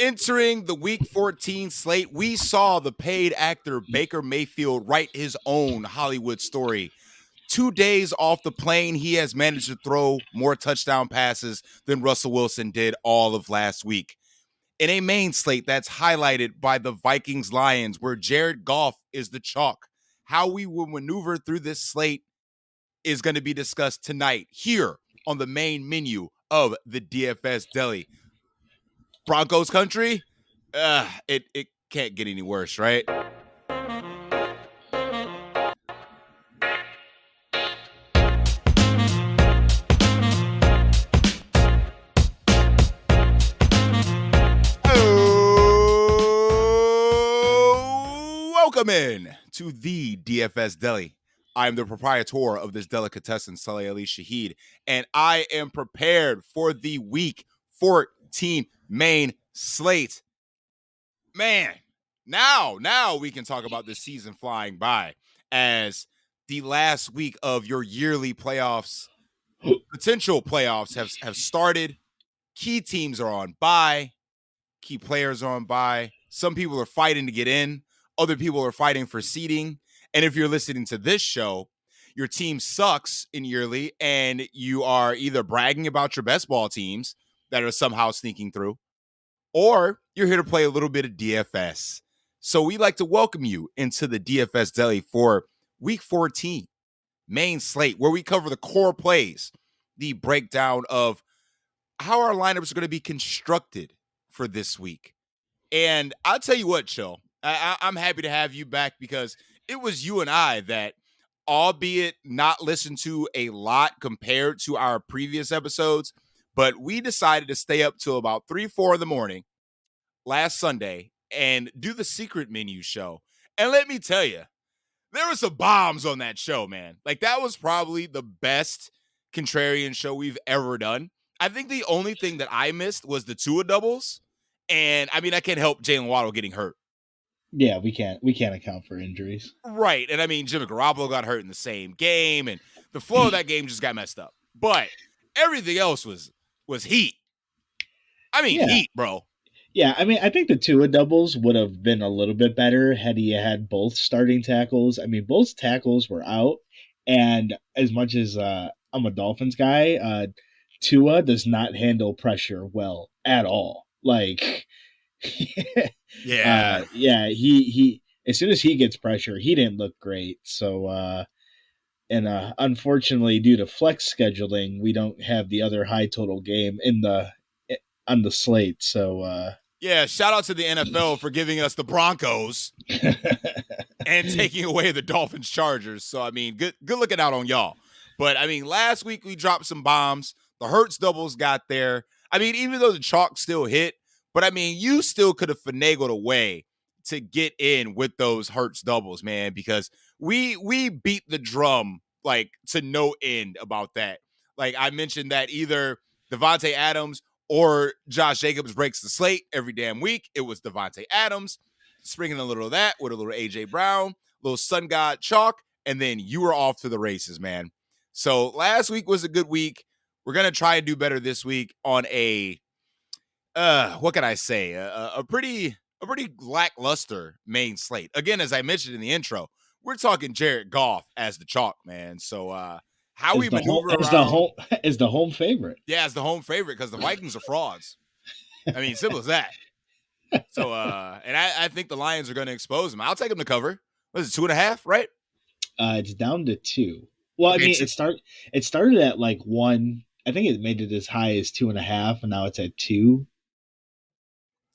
Entering the Week 14 slate, we saw the paid actor Baker Mayfield write his own Hollywood story. 2 days off the plane, he has managed to throw more touchdown passes than Russell Wilson did all of last week. In a main slate that's highlighted by the Vikings-Lions, where Jared Goff is the chalk. How we will maneuver through this slate is going to be discussed tonight here on the main menu of the DFS Deli. Broncos country, it can't get any worse, right? Welcome in to the DFS Deli. I am the proprietor of this delicatessen, Saleh Ali Shahid, and I am prepared for the Week 14 main slate. Man, now we can talk about this season flying by as the last week of your yearly playoffs, potential playoffs have started. Key teams are on bye. Key players are on bye. Some people are fighting to get in. Other people are fighting for seeding. And if you're listening to this show, your team sucks in yearly and you are either bragging about your best ball teams that are somehow sneaking through, or you're here to play a little bit of DFS. So we'd like to welcome you into the DFS Deli for Week 14 main slate, where we cover the core plays, the breakdown of how our lineups are going to be constructed for this week. And I'll tell you what, Chill, I'm happy to have you back because it was you and I that, albeit not listened to a lot compared to our previous episodes, but we decided to stay up till about 3-4 in the morning last Sunday and do the secret menu show. And let me tell you, there were some bombs on that show, man. Like, that was probably the best contrarian show we've ever done. I think the only thing that I missed was the Tua doubles. And I mean, I can't help Jalen Waddle getting hurt. Yeah, we can't account for injuries. Right. And I mean, Jimmy Garoppolo got hurt in the same game, and the flow of that game just got messed up. But everything else was heat. I mean, heat, bro. Yeah, I mean, I think the Tua doubles would have been a little bit better had he had both starting tackles. I mean, both tackles were out, and as much as I'm a Dolphins guy, Tua does not handle pressure well at all. Like, yeah, he as soon as he gets pressure, he didn't look great. So, unfortunately, due to flex scheduling, we don't have the other high total game on the slate. So, yeah, shout out to the NFL for giving us the Broncos and taking away the Dolphins Chargers. So, I mean, good looking out on y'all. But, I mean, last week we dropped some bombs. The Hurts doubles got there. I mean, even though the chalk still hit, but, I mean, you still could have finagled a way to get in with those Hurts doubles, man, because we beat the drum, like, to no end about that. Like, I mentioned that either Devontae Adams or Josh Jacobs breaks the slate every damn week. It was Devontae Adams, springing a little of that with a little A.J. Brown, little Sun God chalk, and then you were off to the races, man. So last week was a good week. We're going to try and do better this week on a, what can I say? A pretty lackluster main slate. Again, as I mentioned in the intro, we're talking Jared Goff as the chalk, man. So how we maneuver around is the home favorite. Yeah, as the home favorite because the Vikings are frauds. I mean, simple as that. So, and I think the Lions are going to expose them. I'll take them to cover. What is it, 2.5, right? It's down to 2. Well, Okay, I mean, it started at like 1. I think it made it as high as 2.5, and now it's at 2.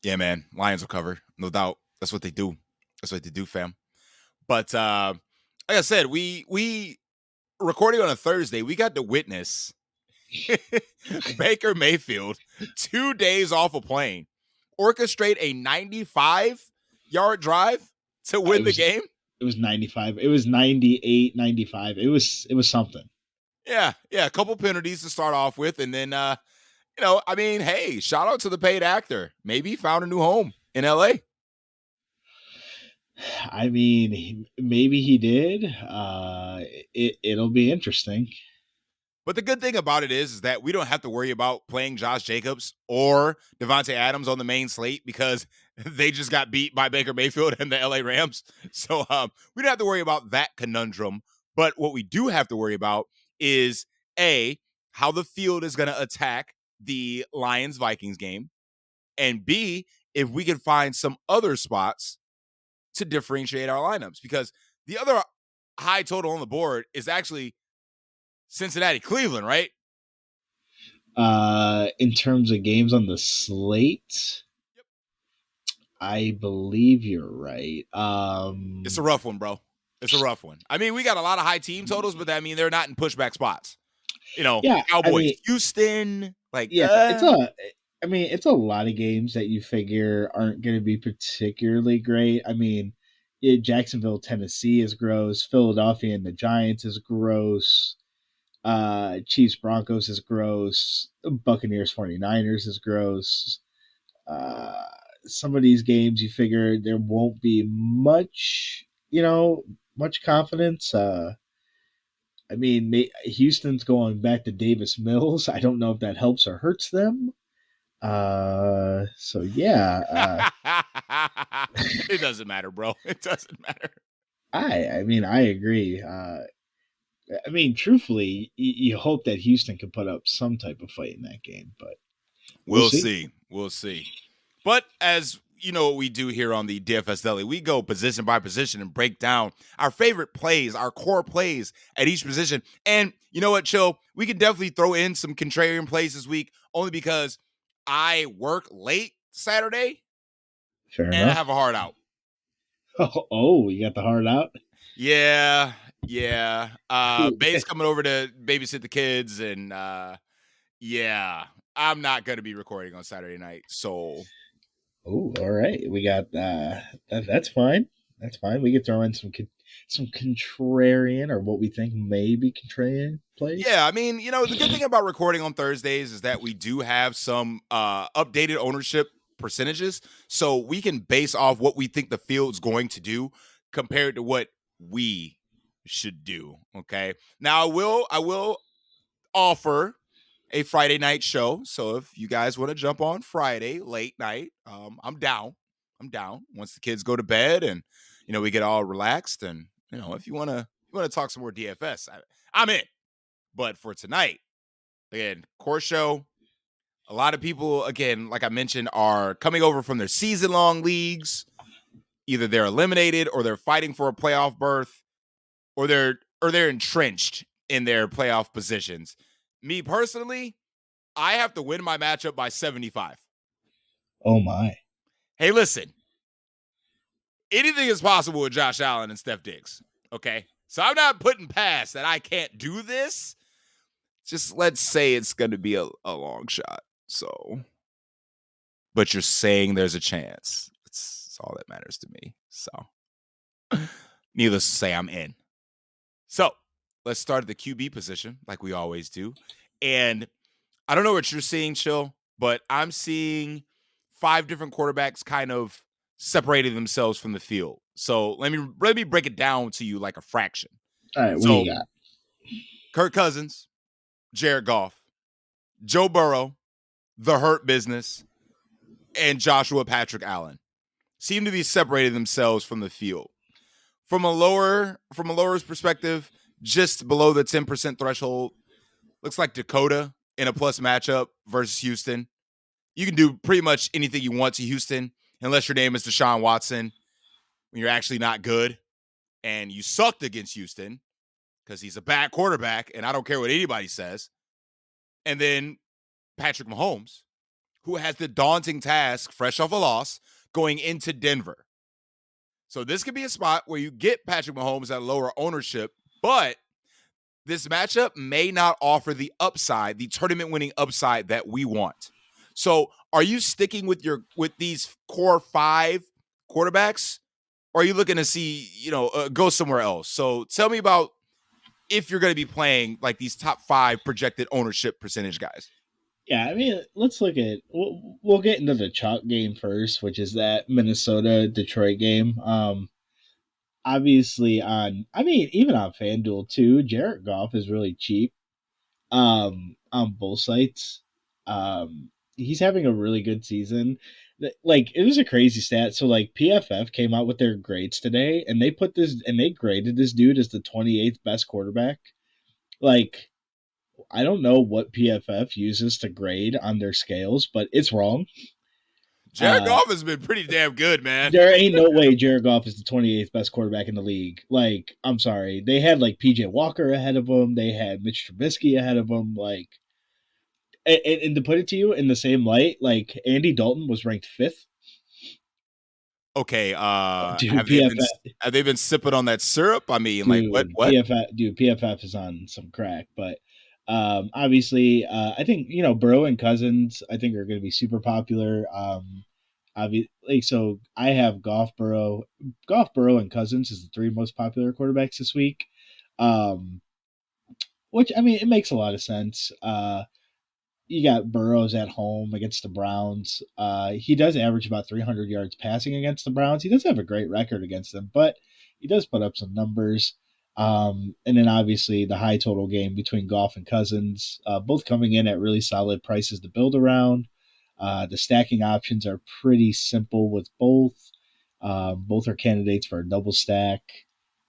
Yeah, man. Lions will cover, no doubt. That's what they do. That's what they do, fam. But like I said, we recording on a Thursday. We got to witness Baker Mayfield 2 days off a plane orchestrate a 95-yard drive to win the game. It was 95. It was 98, 95. It was something. Yeah, a couple penalties to start off with, and then I mean, hey, shout out to the paid actor. Maybe he found a new home in LA. I mean, maybe he did. It'll be interesting. But the good thing about it is that we don't have to worry about playing Josh Jacobs or Devontae Adams on the main slate because they just got beat by Baker Mayfield and the LA Rams. So we don't have to worry about that conundrum. But what we do have to worry about is A, how the field is going to attack the Lions Vikings game, and B, if we can find some other spots to differentiate our lineups, because the other high total on the board is actually Cincinnati, Cleveland, right? In terms of games on the slate, I believe you're right. It's a rough one, bro. It's a rough one. I mean, we got a lot of high team totals, but I mean, they're not in pushback spots. Yeah, I Cowboys, mean, Houston, yeah, it's a lot of games that you figure aren't going to be particularly great. I mean, Jacksonville, Tennessee is gross. Philadelphia and the Giants is gross. Chiefs, Broncos is gross. Buccaneers, 49ers is gross. Uh, some of these games you figure there won't be much confidence. I mean, Houston's going back to Davis Mills. I don't know if that helps or hurts them. So yeah, it doesn't matter, bro. It doesn't matter. I mean, I agree. I mean, truthfully, you hope that Houston can put up some type of fight in that game, but we'll We'll see. see. We'll see. But as you know what we do here on the DFS Deli, we go position by position and break down our favorite plays, our core plays at each position. And you know what, Chill? We can definitely throw in some contrarian plays this week only because I work late Saturday Fair and I enough. have a hard out. Oh, you got the heart out. Yeah. Bae's Ooh. coming over to babysit the kids, and yeah, I'm not gonna be recording on Saturday night. So Oh, all right. We got that's fine. That's fine. We could throw in some contrarian or what we think may be contrarian plays. yeah, I mean, the good thing about recording on Thursdays is that we do have some updated ownership percentages, so we can base off what we think the field's going to do compared to what we should do. Okay. Now I will offer a Friday night show. So if you guys want to jump on Friday late night, I'm down. I'm down. Once the kids go to bed and we get all relaxed, and if you want to talk some more DFS, I'm in. But for tonight, again, core show. A lot of people, again, like I mentioned, are coming over from their season-long leagues. Either they're eliminated, or they're fighting for a playoff berth, or they're entrenched in their playoff positions. Me personally, I have to win my matchup by 75. Oh my. Hey, listen, anything is possible with Josh Allen and Steph Diggs. Okay, so I'm not putting past that I can't do this. Just let's say it's going to be a long shot. So, but you're saying there's a chance. That's all that matters to me. So, needless to say, I'm in. So, let's start at the QB position like we always do. And I don't know what you're seeing, Chill, but I'm seeing 5 different quarterbacks kind of separating themselves from the field. So, let me break it down to you like a fraction. All right, what do So, you got? Kirk Cousins, Jared Goff, Joe Burrow, the Hurt Business, and Joshua Patrick Allen seem to be separating themselves from the field. From a lower's perspective, just below the 10% threshold, looks like Dakota in a plus matchup versus Houston. You can do pretty much anything you want to Houston, unless your name is Deshaun Watson, when you're actually not good and you sucked against Houston because he's a bad quarterback, and I don't care what anybody says. And then Patrick Mahomes, who has the daunting task, fresh off a loss, going into Denver. So this could be a spot where you get Patrick Mahomes at lower ownership, but this matchup may not offer the upside, the tournament-winning upside that we want. So are you sticking with these core 5 quarterbacks, or are you looking to see, go somewhere else? So tell me about if you're going to be playing like these top 5 projected ownership percentage guys. Yeah, I mean, let's look at. We'll get into the chalk game first, which is that Minnesota Detroit game. Obviously, even on FanDuel too, Jared Goff is really cheap. on both sites. He's having a really good season. Like it was a crazy stat. So like PFF came out with their grades today, and they graded this dude as the 28th best quarterback. Like I don't know what PFF uses to grade on their scales, but it's wrong. Jared Uh, Goff has been pretty damn good, man. there ain't no way Jared Goff is the 28th best quarterback in the league. Like, I'm sorry. They had like PJ Walker ahead of him. They had Mitch Trubisky ahead of him. Like, and to put it to you in the same light, like Andy Dalton was ranked fifth. Okay, Dude, PFF, have they been sipping on that syrup? I mean, like what? PFF is on some crack. But obviously, I think Burrow and Cousins, I think are going to be super popular. Obviously, so I have Goff, Burrow, and Cousins is the three most popular quarterbacks this week. Um, which I mean, it makes a lot of sense. You got Burrows at home against the Browns. He does average about 300 yards passing against the Browns. He does have a great record against them, but he does put up some numbers. And then obviously the high total game between Goff and Cousins, both coming in at really solid prices to build around. The stacking options are pretty simple with both. Both are candidates for a double stack.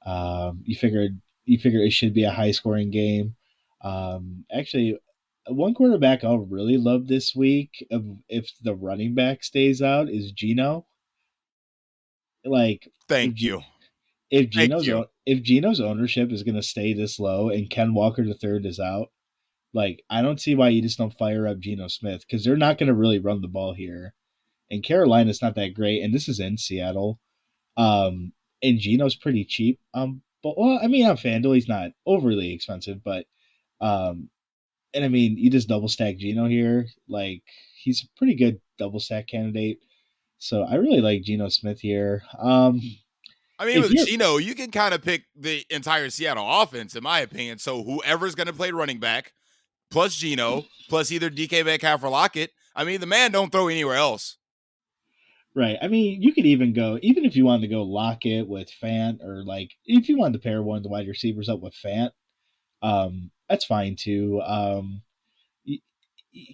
You figure it should be a high scoring game. Actually, one quarterback I'll really love this week, if the running back stays out, is Gino. Like if Thank G, you. if Thank Gino's you. if Gino's ownership is going to stay this low and Ken Walker the third is out, like I don't see why you just don't fire up Geno Smith because they're not going to really run the ball here, and Carolina's not that great, and this is in Seattle. Um, and Gino's pretty cheap. But well, I mean on FanDuel he's not overly expensive, but um, and I mean, you just double stack Geno here. Like he's a pretty good double stack candidate. So I really like Geno Smith here. I mean, If with you're Gino, you can kind of pick the entire Seattle offense, in my opinion. So whoever's going to play running back, plus Gino, plus either DK Metcalf or Lockett. I mean, the man don't throw anywhere else. right, I mean, you could even go, even if you wanted to go Lockett with Fant, or like if you wanted to pair one of the wide receivers up with Fant, that's fine too.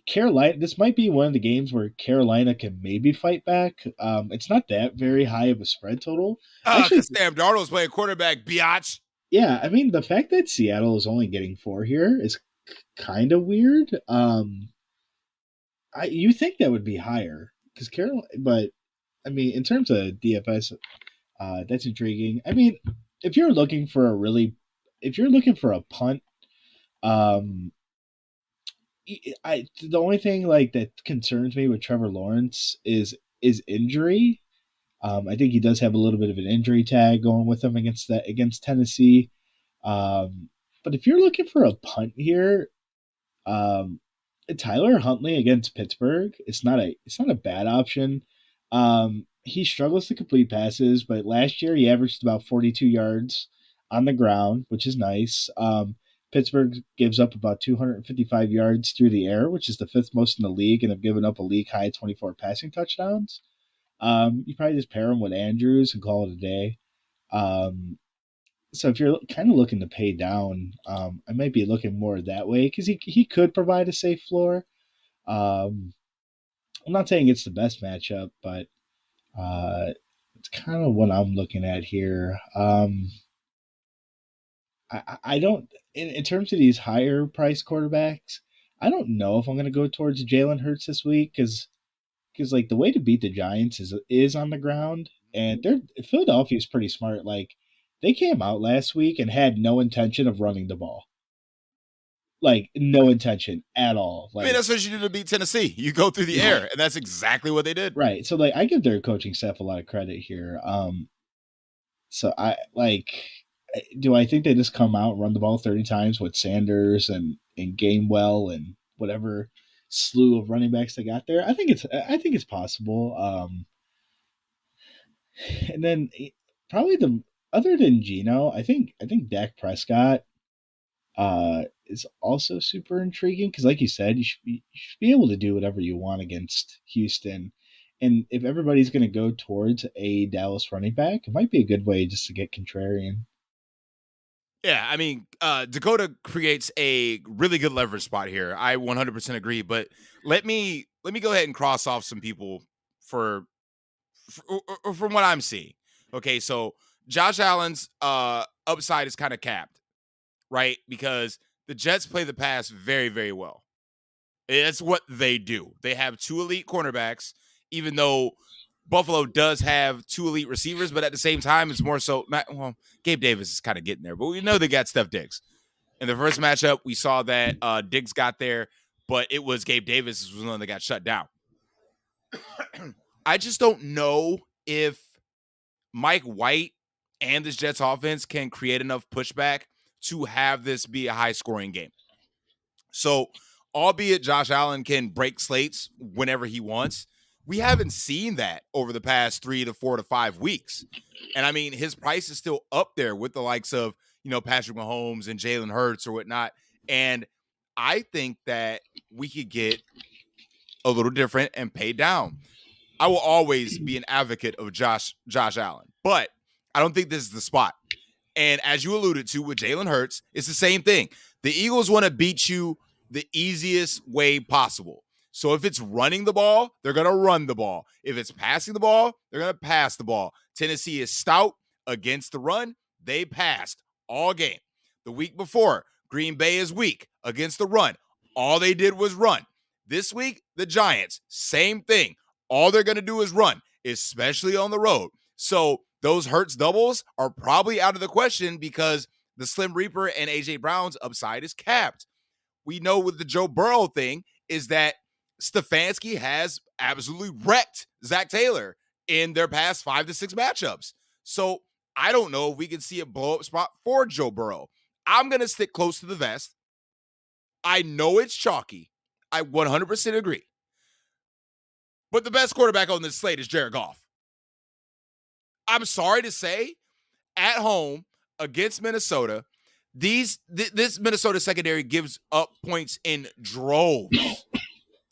Carolina, this might be one of the games where Carolina can maybe fight back. It's not that very high of a spread total. Actually, Because Sam Darnold's playing quarterback, biatch. yeah, I mean, the fact that Seattle is only getting four here is kind of weird. You think that would be higher because Carol, but I mean, in terms of DFS, that's intriguing. I mean, if you're looking for if you're looking for a punt, um, the only thing like that concerns me with Trevor Lawrence is injury. I think he does have a little bit of an injury tag going with him against Tennessee. Um, but if you're looking for a punt here, Um, Tyler Huntley against Pittsburgh, it's not a bad option. He struggles to complete passes, but last year he averaged about 42 yards on the ground, which is nice. Pittsburgh gives up about 255 yards through the air, which is the fifth most in the league, and have given up a league high 24 passing touchdowns. You probably just pair him with Andrews and call it a day. Um, so if you're kind of looking to pay down, I might be looking more that way because he could provide a safe floor. Um, I'm not saying it's the best matchup, but it's kind of what I'm looking at here. I don't in terms of these higher price quarterbacks. I don't know if I'm going to go towards Jalen Hurts this week because like the way to beat the Giants is on the ground, and Philadelphia's pretty smart. Like they came out last week and had no intention of running the ball, like no intention at all. I mean, Like that's what you do to beat Tennessee. You go through the air, and that's exactly what they did. right, so like I give their coaching staff a lot of credit here. So I like. Do I think they just come out and run the ball 30 times with Sanders and Gamewell and whatever slew of running backs they got there? I think it's possible. And then probably the other than Gino, I think Dak Prescott is also super intriguing because, like you said, you should be able to do whatever you want against Houston. And if everybody's going to go towards a Dallas running back, it might be a good way just to get contrarian. Yeah, I mean, Dakota creates a really good leverage spot here. I 100% agree, but let me go ahead and cross off some people for from what I'm seeing. Okay, so Josh Allen's upside is kind of capped, right? Because the Jets play the pass very, very well. It's what they do. They have two elite cornerbacks, even though Buffalo does have two elite receivers, but at the same time, it's more so not, well, Gabe Davis is kind of getting there, but we know they got Steph Diggs. In the first matchup, we saw that Diggs got there, but it was Gabe Davis was the one that got shut down. I just don't know if Mike White and this Jets offense can create enough pushback to have this be a high scoring game. So, albeit Josh Allen can break slates whenever he wants, we haven't seen that over the past 3 to 4 to 5 weeks. And I mean, his price is still up there with the likes of, Patrick Mahomes and Jalen Hurts or whatnot. And I think that we could get a little different and pay down. I will always be an advocate of Josh Allen, but I don't think this is the spot. And as you alluded to with Jalen Hurts, it's the same thing. The Eagles want to beat you the easiest way possible. So if it's running the ball, they're going to run the ball. If it's passing the ball, they're going to pass the ball. Tennessee is stout against the run. They passed all game. The week before, Green Bay is weak against the run. All they did was run. This week, the Giants, same thing. All they're going to do is run, especially on the road. So those Hurts doubles are probably out of the question because the Slim Reaper and A.J. Brown's upside is capped. We know with the Joe Burrow thing is that Stefanski has absolutely wrecked Zach Taylor in their past 5 to 6 matchups. So I don't know if we can see a blow-up spot for Joe Burrow. I'm going to stick close to the vest. I know it's chalky. I 100% agree. But the best quarterback on this slate is Jared Goff. I'm sorry to say, at home against Minnesota, this Minnesota secondary gives up points in droves,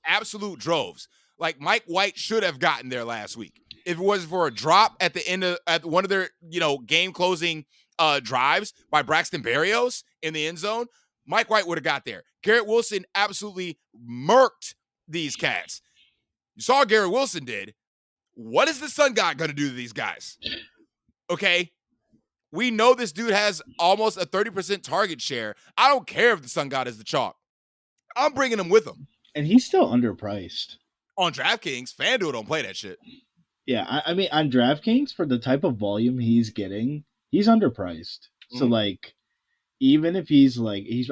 absolute droves. Like Mike White should have gotten there last week. If it wasn't for a drop at the end of at one of their game closing drives by Braxton Berrios in the end zone, Mike White would have got there. Garrett Wilson absolutely murked these cats. You saw what Garrett Wilson did. What is the Sun God going to do to these guys? Okay. We know this dude has almost a 30% target share. I don't care if the Sun God is the chalk. I'm bringing him with him. And he's still underpriced. On DraftKings, Fanduel don't play that shit. Yeah, I mean, on DraftKings, for the type of volume he's getting, he's underpriced. So, like, even if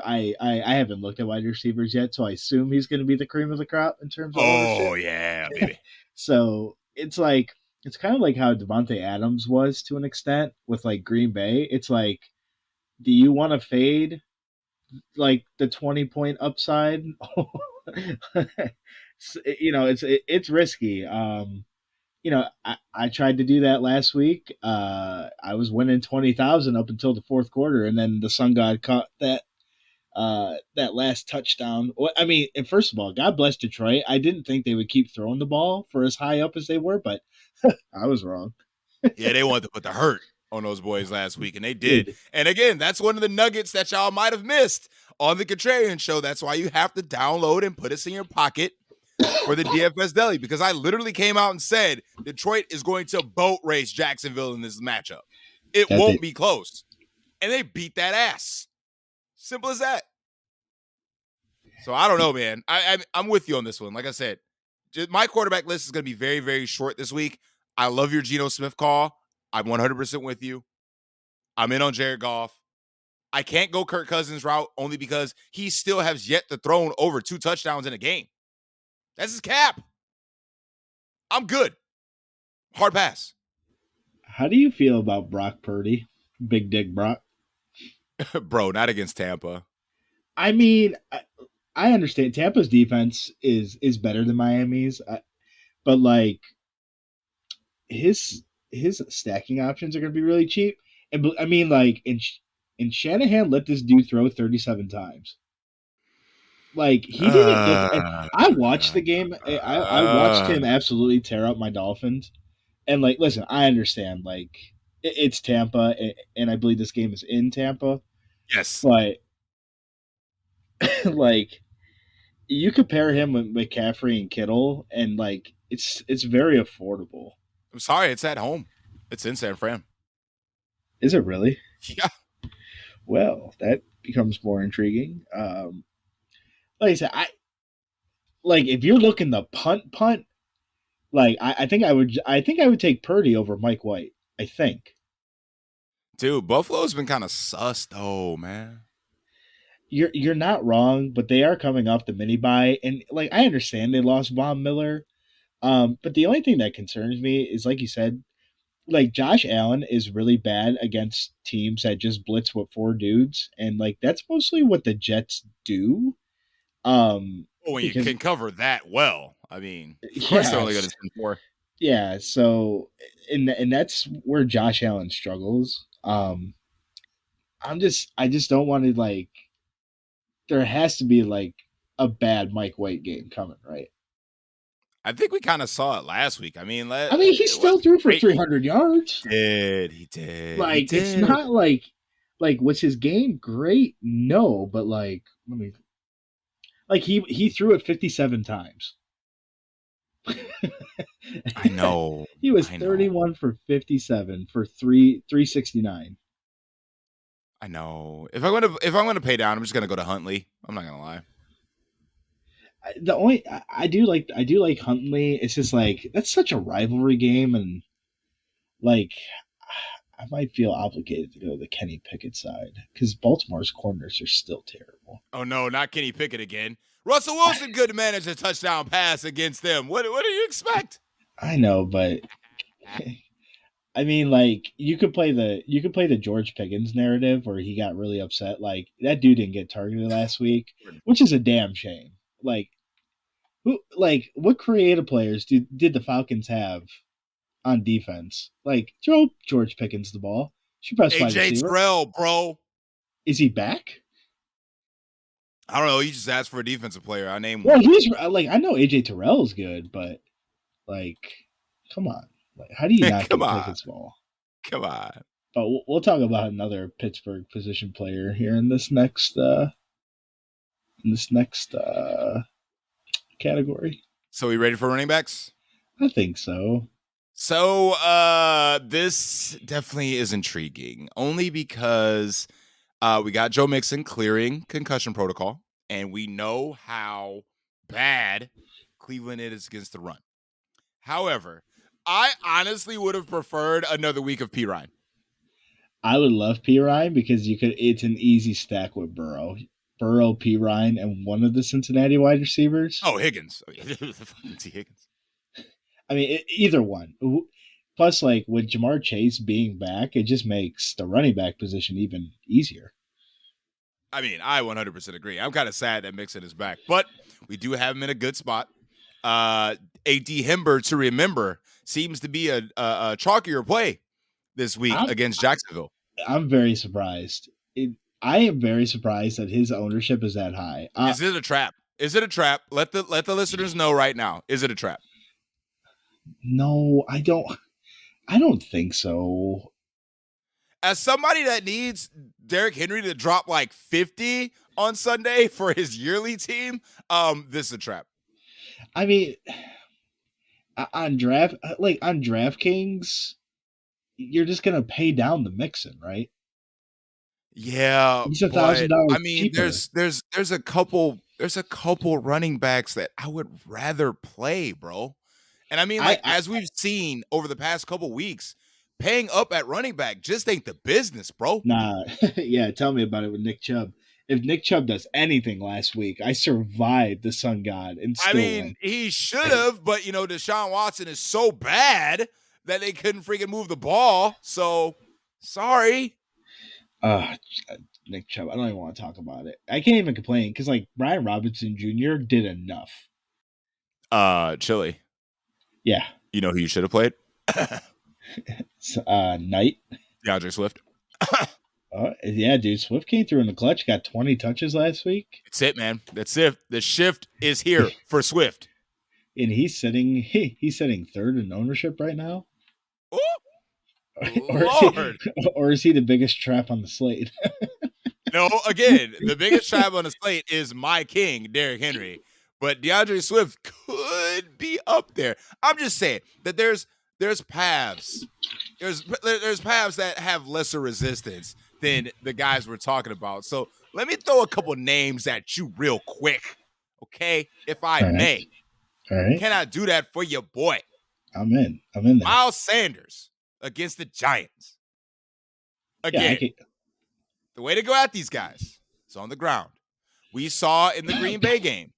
I haven't looked at wide receivers yet, so I assume he's going to be the cream of the crop in terms of ownership. Oh, yeah, baby. So, it's kind of like how Devontae Adams was to an extent with, like, Green Bay. It's like, do you want to fade, like, the 20-point upside? It's risky. I tried to do that last week. I was winning 20,000 up until the fourth quarter, and then the Sun God caught that last touchdown. I mean, and first of all, God bless Detroit. I didn't think they would keep throwing the ball for as high up as they were, but I was wrong. Yeah, they wanted to put the hurt on those boys last week, and they did. And again, that's one of the nuggets that y'all might have missed on the Contrarian Show. That's why you have to download and put us in your pocket for the DFS Deli, because I literally came out and said Detroit is going to boat race Jacksonville in this matchup. It won't be close. And they beat that ass. Simple as that. So I don't know, man. I'm with you on this one. Like I said, my quarterback list is going to be very, very short this week. I love your Geno Smith call. I'm 100% with you. I'm in on Jared Goff. I can't go Kirk Cousins route only because he still has yet to throw over 2 touchdowns in a game. That's his cap. I'm good. Hard pass. How do you feel about Brock Purdy? Big Dick Brock? Bro, not against Tampa. I mean, I understand Tampa's defense is better than Miami's, but like his stacking options are going to be really cheap. And I mean, like, and Shanahan let this dude throw 37 times. Like, he didn't look. I watched the game. I watched him absolutely tear up my Dolphins. And, like, listen, I understand. Like, it's Tampa, and I believe this game is in Tampa. Yes. but like you compare him with McCaffrey and Kittle, and like it's very affordable. I'm sorry, it's at home. It's in San Fran. Is it really? Yeah. Well, that becomes more intriguing. Like I said, like if you're looking to punt, like I think I would take Purdy over Mike White. I think Dude, Buffalo's been kind of sus though, man. you're not wrong, but they are coming off the mini bye, and like I understand they lost Von Miller. But the only thing that concerns me is, like you said, like Josh Allen is really bad against teams that just blitz with four dudes, and like that's mostly what the Jets do. Oh, when you Because can cover that well, I mean, of course they're only going yes, to send four. yeah. So, and that's where Josh Allen struggles. I just don't want to like. There has to be like a bad Mike White game coming, right? I think we kind of saw it last week. I mean, I mean, he it still wasn't threw for great. 300 yards. He did. He Like, it's did. not like was his game great? No, but like, let me like he threw it 57 times. I know. He was I know. 31 for 57 for 369. I know. If I'm gonna pay down, I'm just gonna go to Huntley. I'm not gonna lie. The only I do like Huntley. It's just like that's such a rivalry game, and like I might feel obligated to go to the Kenny Pickett side because Baltimore's corners are still terrible. Oh no, not Kenny Pickett again. Russell Wilson could manage a touchdown pass against them. What do you expect? I know, but I mean, like you could play the George Pickens narrative where he got really upset. Like that dude didn't get targeted last week, which is a damn shame. Like what creative players did the Falcons have on defense? Like throw George Pickens the ball. She press wide AJ receiver. Terrell, bro. Is he back? I don't know. You just asked for a defensive player. I named Well, one. he's like I know AJ Terrell is good, but like, come on, like how do you not Come give on. Pickens the ball? Come on. But we'll talk about another Pittsburgh position player here in this next category. So we ready for running backs? I think so. So this definitely is intriguing. Only because we got Joe Mixon clearing concussion protocol, and we know how bad Cleveland is against the run. However, I honestly would have preferred another week of P. Ryan. I would love P Ryan because you could. It's an easy stack with Burrow, P Ryan, and one of the Cincinnati wide receivers. Oh, Higgins. Higgins. I mean, either one. Plus, like with Jamar Chase being back, it just makes the running back position even easier. I mean, I 100% agree. I'm kind of sad that Mixon is back, but we do have him in a good spot. A.D. Hember, to remember, seems to be a chalkier play this week against Jacksonville. I'm very surprised. I am very surprised that his ownership is that high. Is it a trap? Is it a trap? Let the listeners know right now. Is it a trap? No, I don't. I don't think so. As somebody that needs Derrick Henry to drop like 50 on Sunday for his yearly team, this is a trap. I mean, on DraftKings, you're just gonna pay down the Mixon, right? Yeah, He's but $1,000 I mean, cheaper. there's a couple running backs that I would rather play, bro. And I mean, like as we've seen over the past couple weeks, paying up at running back just ain't the business, bro. Nah, yeah, tell me about it with Nick Chubb. If Nick Chubb does anything last week, I survived the Sun God and I still mean, won. he should have, but Deshaun Watson is so bad that they couldn't freaking move the ball. So sorry. Nick Chubb, I don't even want to talk about it. I can't even complain because like Brian Robinson Jr. did enough. Chili. Yeah. You know who you should have played? Knight. DeAndre Swift. Yeah, dude. Swift came through in the clutch, got 20 touches last week. That's it, man. That's it. The shift is here for Swift. And he's sitting third in ownership right now. Ooh, Lord. Or is he the biggest trap on the slate? No, again, the biggest trap on the slate is my king, Derrick Henry. But DeAndre Swift could be up there. I'm just saying that there's paths. There's paths that have lesser resistance than the guys we're talking about. So let me throw a couple names at you real quick. Okay? If I All right. may. All right. Can I do that for your boy? I'm in. I'm in there. Miles Sanders against the Giants. Yeah, I Again, could. the way to go at these guys is on the ground. We saw in the Green Bay game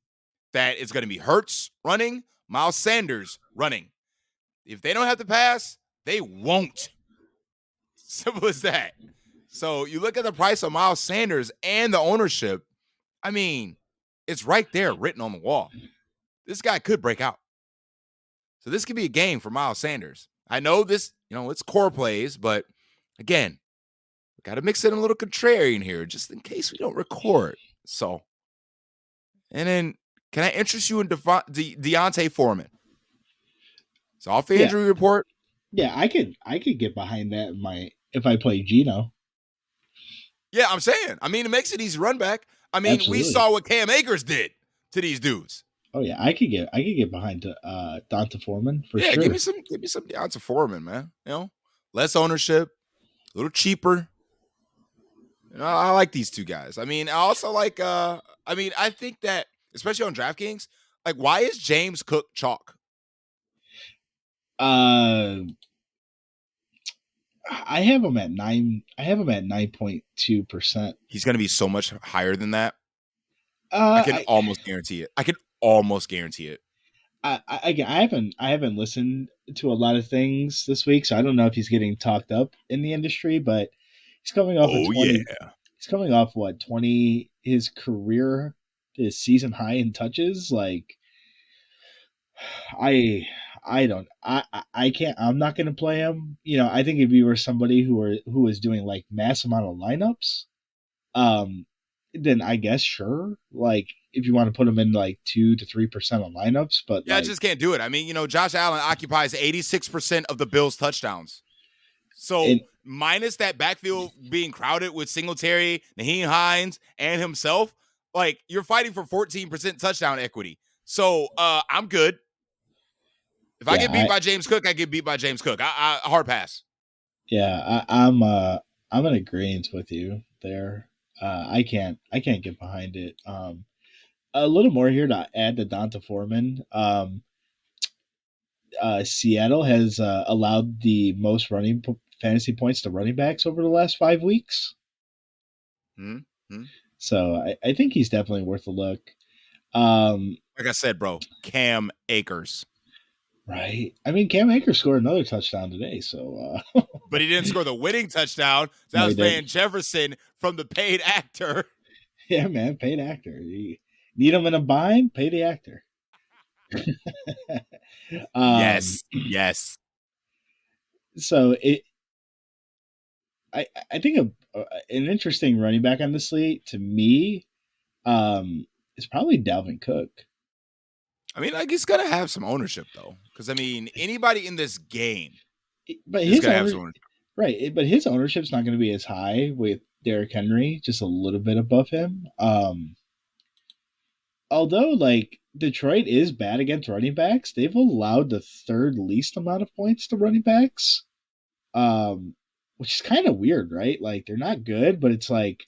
that it's going to be Hurts running, Miles Sanders running. If they don't have to pass, they won't. Simple as that. So you look at the price of Miles Sanders and the ownership. I mean, it's right there written on the wall. This guy could break out. So this could be a game for Miles Sanders. I know this, it's core plays, but again, we got to mix in a little contrarian here just in case we don't record. So, and then can I interest you in Deontay Foreman? It's off the injury report. Yeah, I could get behind that if I play Geno. Yeah, I'm saying. I mean, it makes it easy run back. I mean, Absolutely. we saw what Cam Akers did to these dudes. Oh yeah, I could get behind Donta Foreman for sure. Give me some Deontay Foreman, man. Less ownership, a little cheaper. I like these two guys. I mean, I also like. I think that especially on DraftKings, like, why is James Cook chalk? I have him at 9.2%. He's going to be so much higher than that. I can almost guarantee it. I haven't listened to a lot of things this week, so I don't know if he's getting talked up in the industry, but he's coming off a 20. Yeah. He's coming off 20 his season high in touches. Like, I can't. I'm not going to play him. I think if you were somebody who was doing like mass amount of lineups, then I guess sure. Like, if you want to put him in like 2 to 3% of lineups, but I just can't do it. I mean, Josh Allen occupies 86% of the Bills' touchdowns. So minus that backfield being crowded with Singletary, Naheem Hines, and himself, like, you're fighting for 14% touchdown equity. So I'm good. If I get beat by James Cook, I get beat by James Cook. I hard pass. Yeah, I'm in agreement with you there. I can't get behind it. A little more here to add to Donta Foreman. Seattle has allowed the most fantasy points to running backs over the last 5 weeks. Mm-hmm. So I think he's definitely worth a look. Like I said, bro, Cam Akers. Right. I mean, Cam Akers scored another touchdown today, so. But he didn't score the winning touchdown. That was Van Jefferson from the paid actor. Yeah, man, paid actor. You need him in a bind, pay the actor. Yes. So I think an interesting running back on the slate to me is probably Dalvin Cook. I mean, like, he's gonna have some ownership though, because I mean, anybody in this game, but his gonna have some ownership. Right, but his ownership's not going to be as high with Derrick Henry, just a little bit above him. Although, like, Detroit is bad against running backs, they've allowed the third least amount of points to running backs, which is kind of weird, right? Like, they're not good, but it's like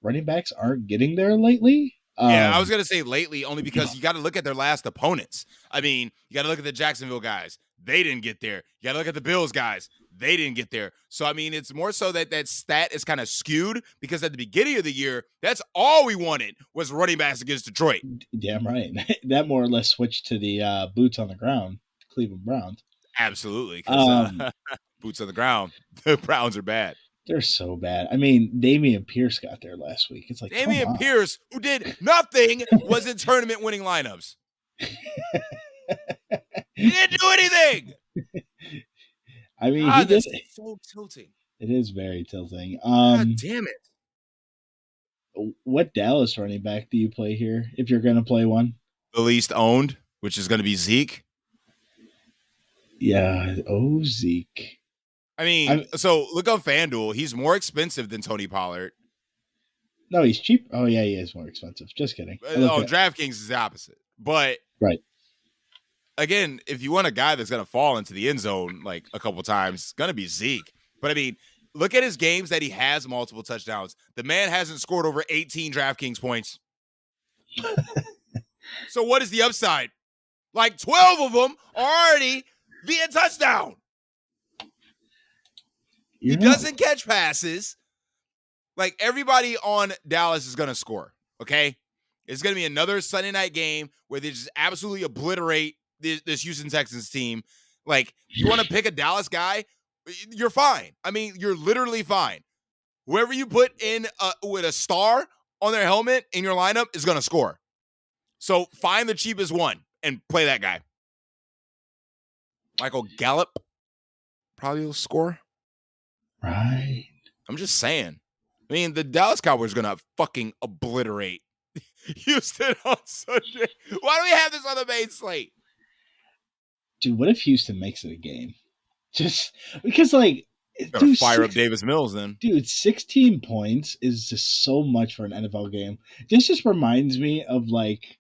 running backs aren't getting there lately. I was going to say lately only because you got to look at their last opponents. I mean, you got to look at the Jacksonville guys. They didn't get there. You got to look at the Bills guys. They didn't get there. So, I mean, it's more so that stat is kind of skewed because at the beginning of the year, that's all we wanted was running backs against Detroit. Damn right. That more or less switched to the boots on the ground, Cleveland Browns. Absolutely. Because boots on the ground, the Browns are bad. They're so bad. I mean, Dameon Pierce got there last week. It's like Dameon Pierce, who did nothing, was in tournament winning lineups. He didn't do anything. I mean, he did. So tilting. It is very tilting. God damn it. What Dallas running back do you play here if you're going to play one? The least owned, which is going to be Zeke. Yeah. Oh, Zeke. I mean, so look on FanDuel. He's more expensive than Tony Pollard. No, he's cheap. Oh yeah, he is more expensive. Just kidding. I looked at DraftKings is the opposite. But right. again, if you want a guy that's going to fall into the end zone like a couple times, it's going to be Zeke. But I mean, look at his games that he has multiple touchdowns. The man hasn't scored over 18 DraftKings points. So what is the upside? Like 12 of them are already via touchdown. He doesn't catch passes. Like everybody on Dallas is going to score, okay? It's going to be another Sunday night game where they just absolutely obliterate this Houston Texans team. Like, you want to pick a Dallas guy? You're fine. I mean, you're literally fine. Whoever you put in with a star on their helmet in your lineup is going to score. So find the cheapest one and play that guy. Michael Gallup probably will score. Right. I'm just saying. I mean, the Dallas Cowboys are going to fucking obliterate Houston on Sunday. Why do we have this on the main slate? Dude, what if Houston makes it a game? Just because, like, dude, fire up Davis Mills then. Dude, 16 points is just so much for an NFL game. This just reminds me of, like,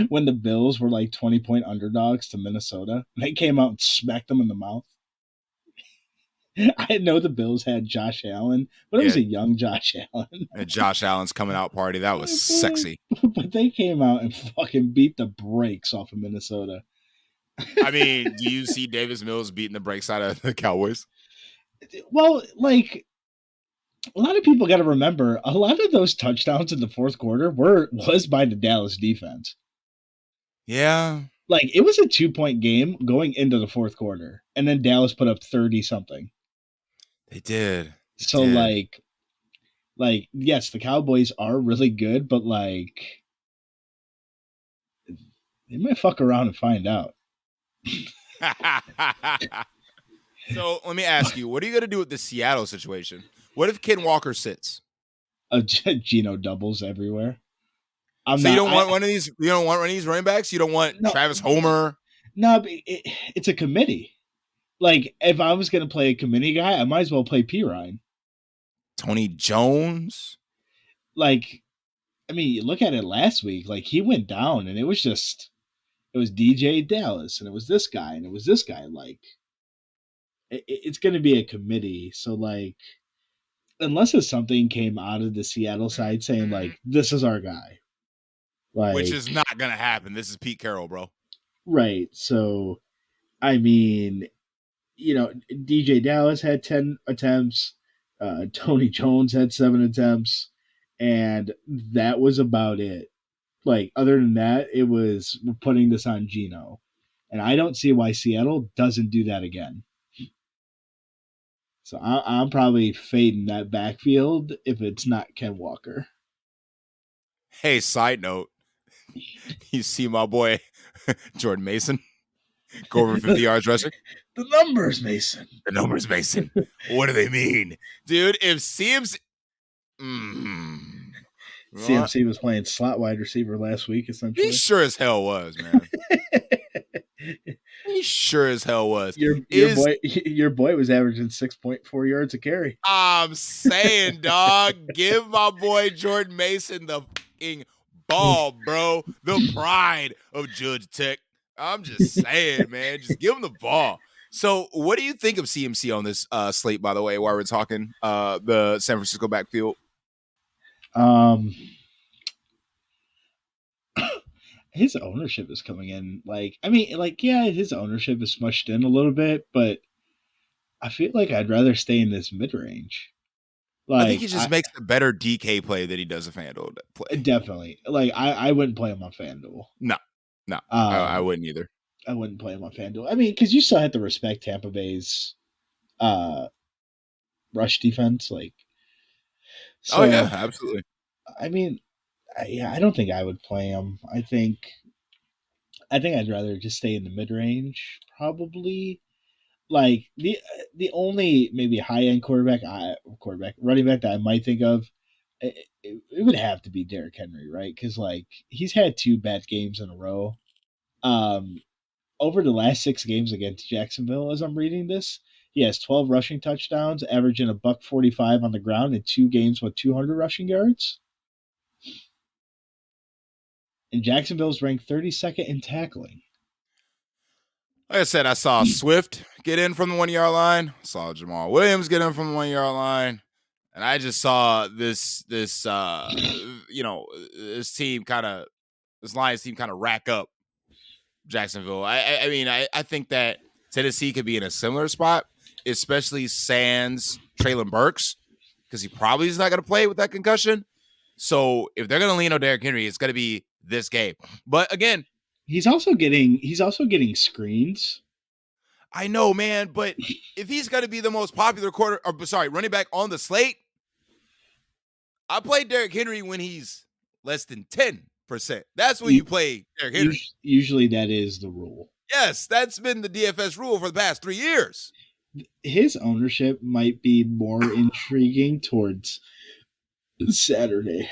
when the Bills were, like, 20-point underdogs to Minnesota. They came out and smacked them in the mouth. I know the Bills had Josh Allen, but it was a young Josh Allen. And Josh Allen's coming out party. That was sexy. But they came out and fucking beat the brakes off of Minnesota. I mean, do you see Davis Mills beating the brakes out of the Cowboys? Well, like, a lot of people got to remember, a lot of those touchdowns in the fourth quarter was by the Dallas defense. Yeah. Like, it was a 2-point game going into the fourth quarter, and then Dallas put up 30-something. They did. So, like, yes, the Cowboys are really good, but, like, they might fuck around and find out. So, let me ask you, what are you going to do with the Seattle situation? What if Ken Walker sits? Geno doubles everywhere. You don't want one of these. You don't want one of these running backs. You don't want Travis Homer. No, but it's a committee. Like, if I was going to play a committee guy, I might as well play Pirine. Tony Jones. Like, I mean, you look at it last week. Like, he went down, and it was DJ Dallas, and it was this guy, and it was this guy. Like, it's going to be a committee. So, like, unless it's something came out of the Seattle side saying, like, this is our guy. Like, which is not going to happen. This is Pete Carroll, bro. Right. So, I mean, DJ Dallas had 10 attempts. Tony Jones had 7 attempts. And that was about it. Like, other than that, it was, we're putting this on Geno. And I don't see why Seattle doesn't do that again. So I'm probably fading that backfield if it's not Ken Walker. Hey, side note. You see my boy Jordan Mason go over 50 yards rushing? The numbers, Mason. The numbers, Mason. What do they mean? Dude, if CMC... CMC was playing slot wide receiver last week, essentially. He sure as hell was, man. He sure as hell was. Your boy was averaging 6.4 yards a carry. I'm saying, dog, give my boy Jordan Mason the fucking ball, bro. The pride of Judge Tech. I'm just saying, man. Just give him the ball. So what do you think of CMC on this slate, by the way, while we're talking the San Francisco backfield? His ownership is coming in. His ownership is smushed in a little bit, but I feel like I'd rather stay in this mid-range. I think he just makes a better DK play than he does a Fanduel play. Definitely. Like, I wouldn't play him on Fanduel. No, I wouldn't either. I wouldn't play him on Fanduel. I mean, because you still have to respect Tampa Bay's rush defense. Like, so, oh, yeah, absolutely. I mean, I don't think I would play him. I think I'd rather just stay in the mid-range, probably. Like, the only maybe high-end running back that I might think of, it would have to be Derrick Henry, right? Because, like, he's had 2 bad games in a row. Over the last 6 games against Jacksonville, as I'm reading this, He has 12 rushing touchdowns, averaging a buck 45 on the ground in 2 games with 200 rushing yards. And Jacksonville's ranked 32nd in tackling. Like I said, I saw Swift get in from the 1 yard line. Saw Jamal Williams get in from the 1 yard line. And I just saw this team kind of, this Lions team kind of rack up Jacksonville. I think that Tennessee could be in a similar spot, especially sans Treylon Burks, because he probably is not going to play with that concussion. So if they're going to lean on Derrick Henry, it's going to be this game. But again, he's also getting screens. I know, man, but if he's going to be the most popular running back on the slate, I play Derrick Henry when he's less than 10%. That's when you play Derrick Henry. Usually that is the rule. Yes, that's been the DFS rule for the past 3 years. His ownership might be more intriguing towards Saturday.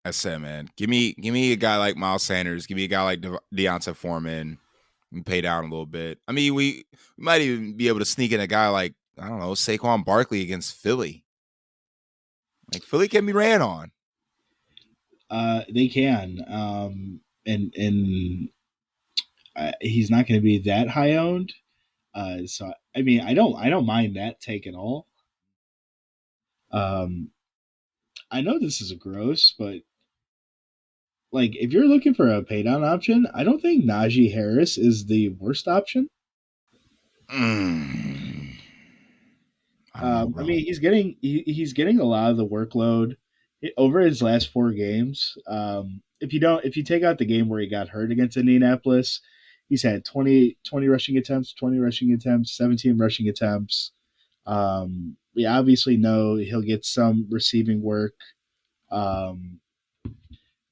I said, man, give me a guy like Miles Sanders. Give me a guy like Deonta Foreman. And pay down a little bit. I mean, we might even be able to sneak in a guy like, I don't know, Saquon Barkley against Philly. Like, Philly can be ran on. They can. He's not going to be that high owned. So I mean, I don't mind that take at all. I know this is gross, but like if you're looking for a pay down option, I don't think Najee Harris is the worst option. I mean, he's getting a lot of the workload over his last 4 games. If you take out the game where he got hurt against Indianapolis, he's had 20 rushing attempts, 20 rushing attempts, 17 rushing attempts. We obviously know he'll get some receiving work.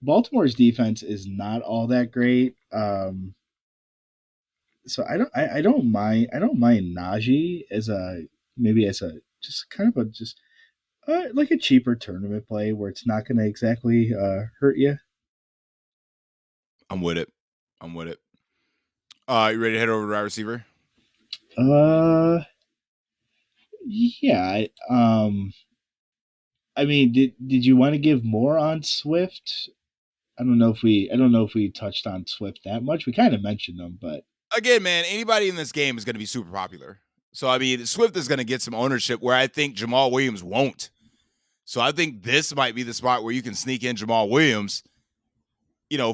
Baltimore's defense is not all that great. So I don't mind Najee as a like a cheaper tournament play where it's not going to exactly hurt you. I'm with it. You ready to head over to wide receiver? Yeah. I mean, did you want to give more on Swift? I don't know if we touched on Swift that much. We kind of mentioned them, but again, man, anybody in this game is going to be super popular. So I mean, Swift is going to get some ownership where I think Jamal Williams won't. So I think this might be the spot where you can sneak in Jamal Williams,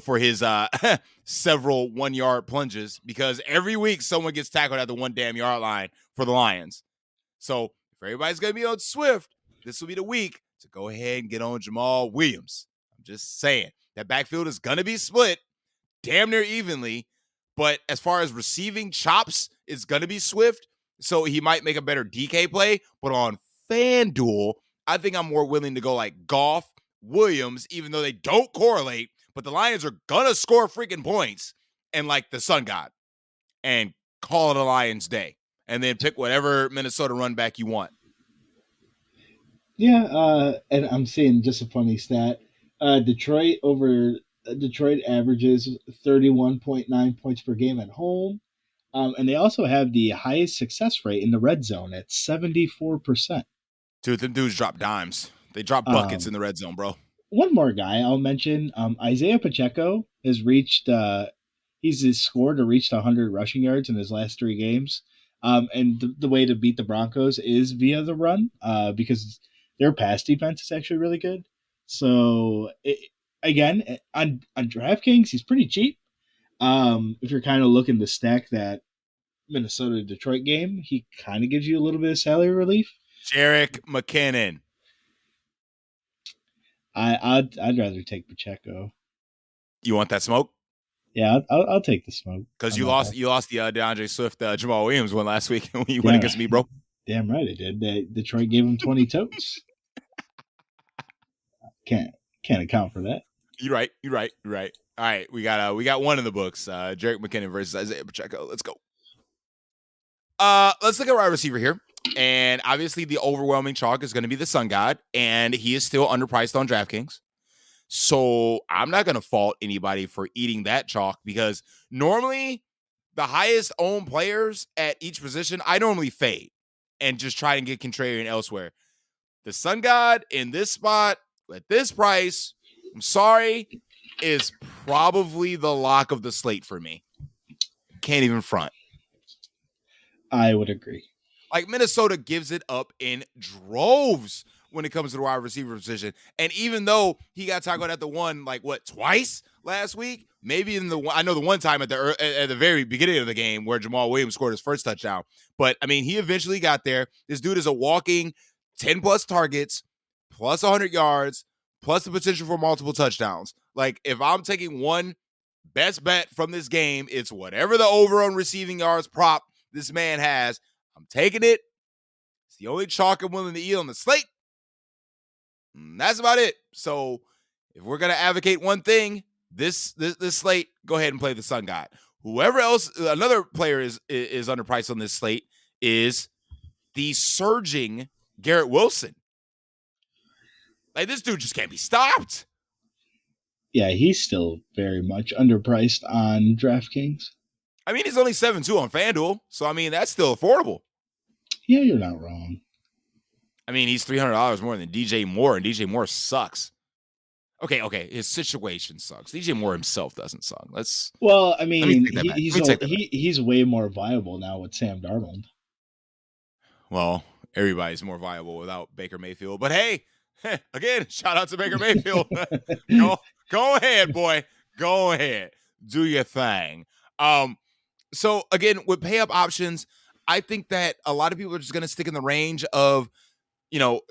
for his several 1-yard plunges, because every week someone gets tackled at the 1 damn yard line for the Lions. So if everybody's going to be on Swift, this will be the week to go ahead and get on Jamal Williams. I'm just saying that backfield is going to be split damn near evenly, but as far as receiving chops, it's going to be Swift. So he might make a better DK play, but on FanDuel, I think I'm more willing to go like Goff, Williams, even though they don't correlate, but the Lions are going to score freaking points and like the sun god and call it a Lions day and then pick whatever Minnesota run back you want. Yeah, and I'm seeing just a funny stat. Detroit averages 31.9 points per game at home. And they also have the highest success rate in the red zone at 74%. Dude, them dudes drop dimes. They drop buckets in the red zone, bro. One more guy I'll mention, Isaiah Pacheco has reached he's scored or reached 100 rushing yards in his last 3 games. And the way to beat the Broncos is via the run, because their pass defense is actually really good. So again, on DraftKings, he's pretty cheap. If you're kind of looking to stack that Minnesota Detroit game, he kind of gives you a little bit of salary relief. Jerick McKinnon. I'd rather take Pacheco. You want that smoke? Yeah, I'll take the smoke. Because you lost the DeAndre Swift Jamal Williams one last week when you went against me, bro. Damn right it did. Detroit gave him 20 totes. Can't account for that. You're right. All right, we got one in the books. Jerick McKinnon versus Isaiah Pacheco. Let's go. Let's look at wide receiver here. And obviously the overwhelming chalk is going to be the Sun God, and he is still underpriced on DraftKings. So I'm not going to fault anybody for eating that chalk, because normally the highest owned players at each position, I normally fade and just try and get contrarian elsewhere. The Sun God in this spot at this price, I'm sorry, is probably the lock of the slate for me. Can't even front. I would agree. Like Minnesota gives it up in droves when it comes to the wide receiver position. And even though he got tackled at the one, like what, twice last week? Maybe in the I know the one time at the very beginning of the game where Jamal Williams scored his first touchdown. But I mean, he eventually got there. This dude is a walking 10 plus targets, plus 100 yards, plus the potential for multiple touchdowns. Like if I'm taking one best bet from this game, it's whatever the over on receiving yards prop this man has. I'm taking it. It's the only chalk I'm willing to eat on the slate. And that's about it. So if we're gonna advocate one thing, this slate, go ahead and play the Sun God. Whoever else, another player is underpriced on this slate is the surging Garrett Wilson. Like this dude just can't be stopped. Yeah, he's still very much underpriced on DraftKings. I mean, he's only 7-2 on Fanduel, so I mean that's still affordable. Yeah, you're not wrong. I mean, he's $300 more than DJ Moore, and DJ Moore sucks. Okay, his situation sucks. DJ Moore himself doesn't suck. Well, I mean, he's way more viable now with Sam Darnold. Well, everybody's more viable without Baker Mayfield. But hey, again, shout out to Baker Mayfield. Go ahead, boy. Go ahead. Do your thing. So again, with pay up options, I think that a lot of people are just going to stick in the range of,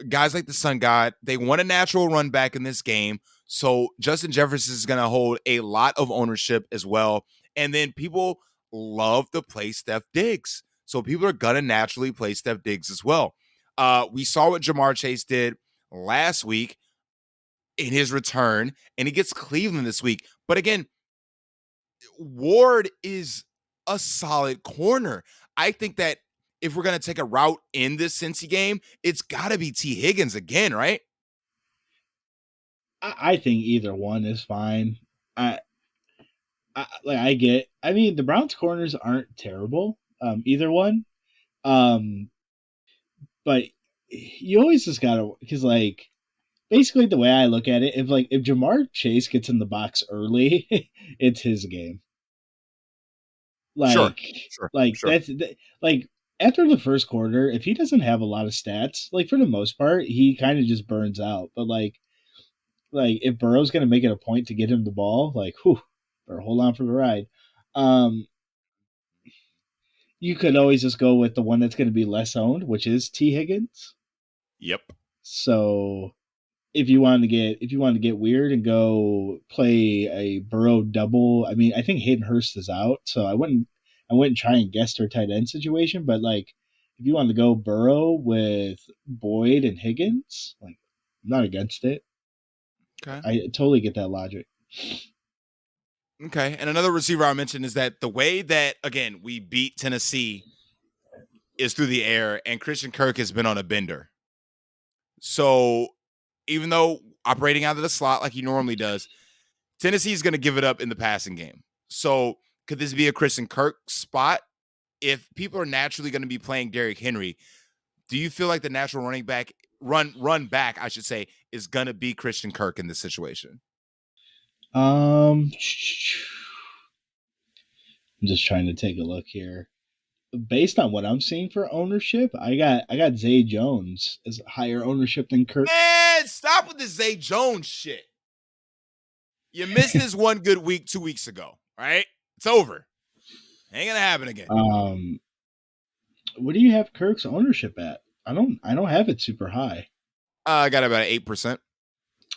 guys like the Sun God. They want a natural run back in this game. So Justin Jefferson is going to hold a lot of ownership as well. And then people love to play Steph Diggs. So people are going to naturally play Steph Diggs as well. We saw what Jamar Chase did last week in his return, and he gets Cleveland this week. But again, Ward is a solid corner. I think that if we're going to take a route in this Cincy game, it's got to be T. Higgins again, right? I think either one is fine. I mean, the Browns corners aren't terrible, either one. But you always just gotta, because like basically the way I look at it, if Jamar Chase gets in the box early, it's his game. Sure. That's like after the first quarter, if he doesn't have a lot of stats, like for the most part, he kind of just burns out. But like if Burrow's gonna make it a point to get him the ball, like whew, or hold on for the ride. You could always just go with the one that's going to be less owned, which is T. Higgins. Yep. So if you want to get weird and go play a Burrow double, I mean, I think Hayden Hurst is out, so I wouldn't try and guess their tight end situation. But like, if you want to go Burrow with Boyd and Higgins, like, I'm not against it. Okay, I totally get that logic. Okay, and another receiver I mentioned is that the way that, again, we beat Tennessee is through the air, and Christian Kirk has been on a bender. So even though operating out of the slot like he normally does, Tennessee is going to give it up in the passing game. So could this be a Christian Kirk spot? If people are naturally going to be playing Derrick Henry, do you feel like the natural run back, I should say, is going to be Christian Kirk in this situation? I'm just trying to take a look here. Based on what I'm seeing for ownership, I got Zay Jones as higher ownership than Kirk. Man, stop with the Zay Jones shit. You missed this one good week 2 weeks ago, right? It's over. Ain't gonna happen again. What do you have Kirk's ownership at? I don't have it super high. I got about 8%.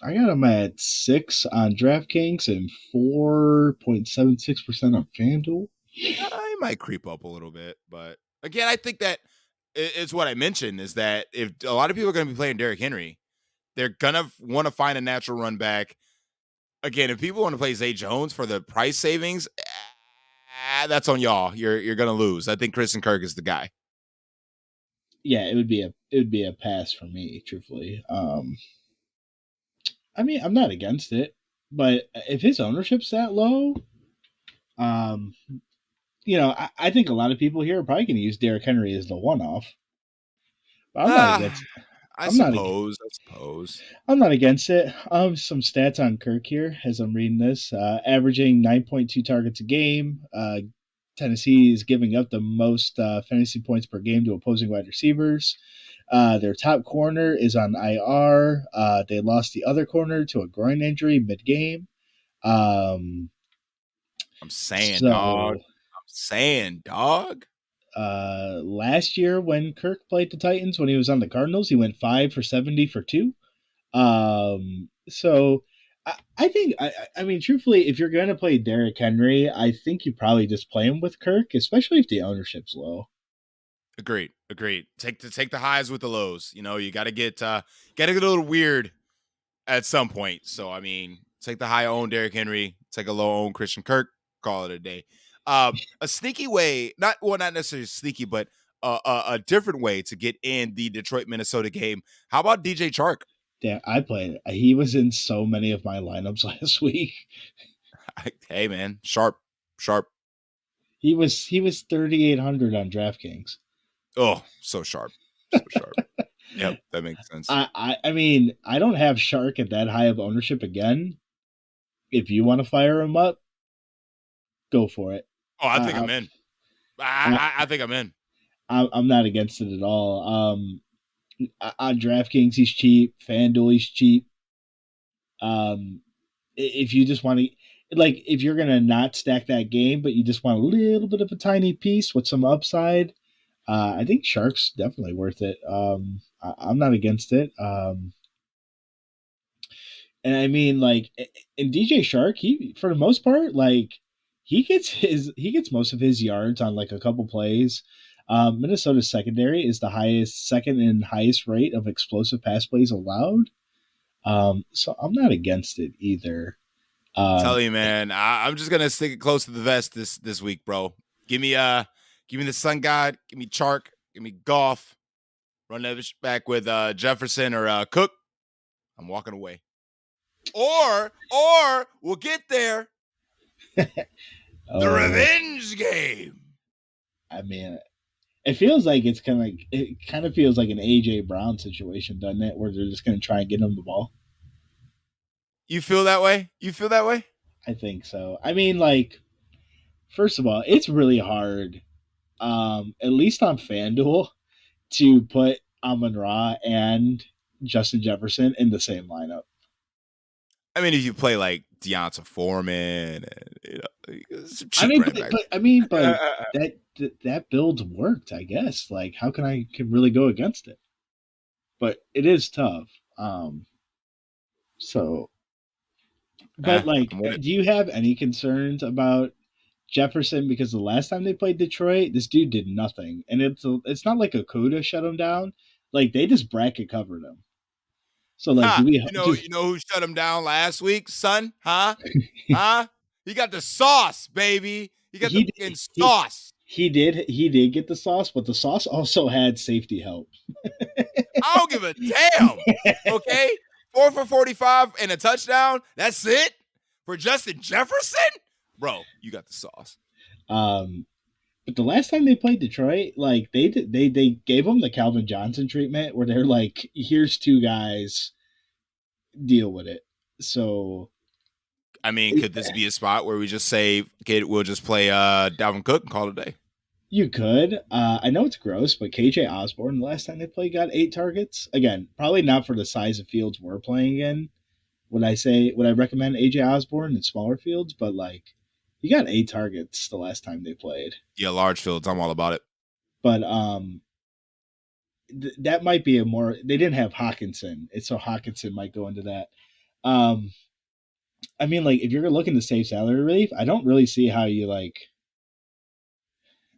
I got him at 6 on DraftKings and 4.76% on FanDuel. I might creep up a little bit, but again, I think that it's what I mentioned is that if a lot of people are going to be playing Derrick Henry, they're going to want to find a natural run back. Again, if people want to play Zay Jones for the price savings, that's on y'all. You're going to lose. I think Christian Kirk is the guy. Yeah, it would be a pass for me, truthfully. I mean, I'm not against it, but if his ownership's that low, I think a lot of people here are probably going to use Derrick Henry as the one-off. But I'm not Ah, against. I I'm not. suppose. I suppose. I'm not against it. Some stats on Kirk here as I'm reading this. Averaging 9.2 targets a game. Tennessee is giving up the most fantasy points per game to opposing wide receivers. Their top corner is on IR. They lost the other corner to a groin injury mid-game. Um, I'm saying, dog. so I'm saying, dog. last year when Kirk played the Titans, when he was on the Cardinals, he went 5 for 70 for two. So I think, I mean, truthfully, if you're going to play Derrick Henry, I think you probably just play him with Kirk, especially if the ownership's low. Agreed. Agreed. Take the highs with the lows. You got to get a little weird at some point. So I mean, take the high own Derrick Henry, take a low own Christian Kirk, call it a day. A sneaky way, not necessarily sneaky, but a different way to get in the Detroit Minnesota game. How about DJ Chark? Damn, I played. He was in so many of my lineups last week. Hey man, sharp. He was 3,800 on DraftKings. Oh, so sharp. So sharp. Yep, that makes sense. I mean, I don't have Shark at that high of ownership again. If you want to fire him up, go for it. Oh, I think I, I'm in. I, I think I'm in. I'm not against it at all. On DraftKings, he's cheap. Fanduel, he's cheap. If you just want to, like, if you're gonna not stack that game, but you just want a little bit of a tiny piece with some upside, I think Shark's definitely worth it. I'm not against it. And I mean, like, in DJ Shark, he for the most part, like, he gets most of his yards on like a couple plays. Minnesota's secondary is the second and highest rate of explosive pass plays allowed. So I'm not against it either. Tell you, man, I'm just gonna stick it close to the vest this week, bro. Give me the Sun God, give me Chark, give me Goff. Run that back with Jefferson or Cook. I'm walking away. Or we'll get there. The revenge game. I mean, it kind of feels like an AJ Brown situation, doesn't it? Where they're just going to try and get him the ball. You feel that way? I think so. I mean, like, first of all, it's really hard, at least on FanDuel, to put Amon Ra and Justin Jefferson in the same lineup. I mean, if you play like Deonta Foreman, some cheap But that build's worked, I guess. Like, how can I really go against it? But it is tough. So, but like, do you have any concerns about Jefferson? Because the last time they played Detroit, this dude did nothing, and it's not like Okuda shut him down. Like, they just bracket covered him. So, like, do we? You know who shut him down last week, son? Huh? He got the sauce, baby. He got the sauce. He did get the sauce, but the sauce also had safety help. I don't give a damn. Okay, 4 for 45 and a touchdown. That's it for Justin Jefferson, bro. You got the sauce. But the last time they played Detroit, like, they gave him the Calvin Johnson treatment, where they're like, "Here's two guys, deal with it." So, I mean, could this be a spot where we just say, we'll just play Dalvin Cook and call it a day? You could. I know it's gross, but KJ Osborne, the last time they played, got 8 targets. Again, probably not for the size of fields we're playing in. Would I recommend AJ Osborne in smaller fields? But, like, he got 8 targets the last time they played. Yeah, large fields. I'm all about it. But that might be they didn't have Hawkinson, so Hawkinson might go into that. I mean, like, if you're looking to save salary relief, I don't really see how you, like.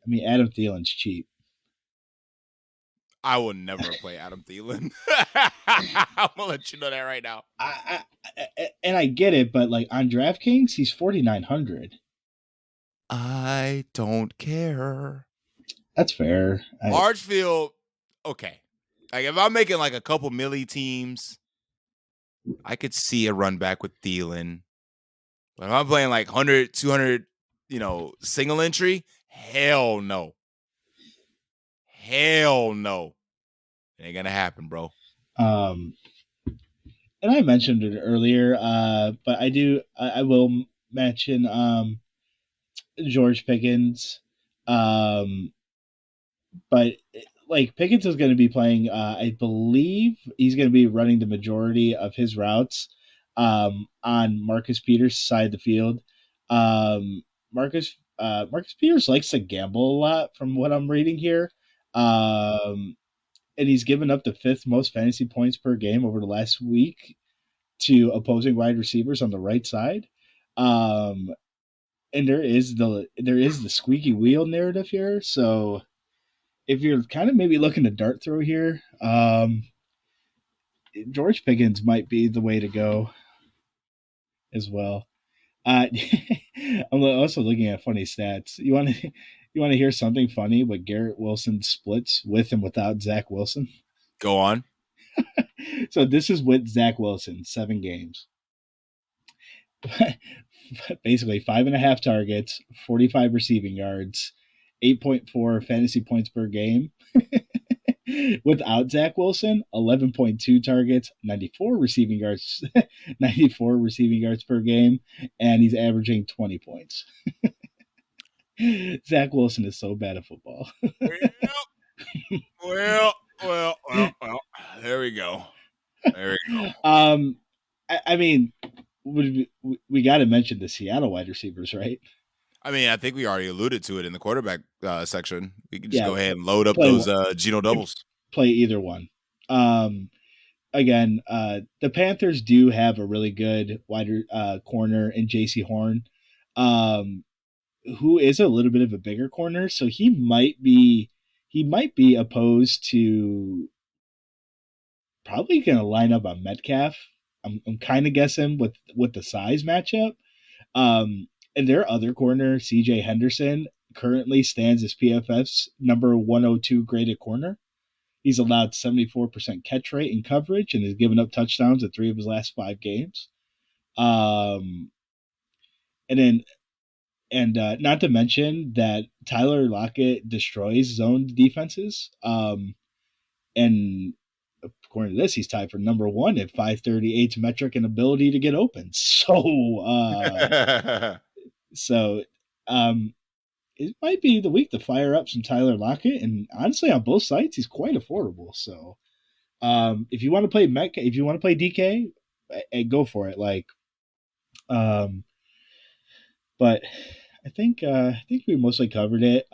I mean, Adam Thielen's cheap. I will never play Adam Thielen. I'm gonna let you know that right now. And I get it, but, like, on DraftKings, he's 4,900. I don't care. That's fair. Large field, okay. Like, if I'm making like a couple milli teams, I could see a run back with Thielen. But if I'm playing like 100, 200, single entry, Hell no. Hell no. It ain't gonna happen, bro. Um, and I mentioned it earlier, but I will mention George Pickens. Um, but like Pickens is going to be playing. I believe he's going to be running the majority of his routes on Marcus Peters' side of the field. Marcus Peters likes to gamble a lot, from what I'm reading here, and he's given up the fifth most fantasy points per game over the last week to opposing wide receivers on the right side. Um, and there is the squeaky wheel narrative here, so if you're kind of maybe looking to dart throw here, George Pickens might be the way to go as well. I'm also looking at funny stats. You want to hear something funny? But Garrett Wilson splits with and without Zach Wilson. Go on. So this is with Zach Wilson, 7 games. Basically 5.5 targets, 45 receiving yards, 8.4 fantasy points per game. Without Zach Wilson, 11.2 targets, 94 receiving yards, 94 receiving yards per game, and he's averaging 20 points. Zach Wilson is so bad at football. Well. There we go. There we go. I mean, we got to mention the Seattle wide receivers, right? I mean, I think we already alluded to it in the quarterback section. We can just Yeah, go ahead and load up play those Geno doubles. play either one. Again, the Panthers do have a really good wide corner in J.C. Horn, who is a little bit of a bigger corner, so he might be opposed to probably going to line up on Metcalf. I'm kind of guessing with the size matchup. And their other corner, C.J. Henderson, currently stands as PFF's number 102 graded corner. He's allowed 74% catch rate in coverage and has given up touchdowns in 3 of his last 5 games. Um, and then, and not to mention that Tyler Lockett destroys zone defenses. And according to this, he's tied for number 1 at 538's metric and ability to get open. So, um, it might be the week to fire up some Tyler Lockett. And honestly, on both sides, he's quite affordable. So, if you want to play Metcalf, if you want to play DK, go for it. Um, but I think we mostly covered it.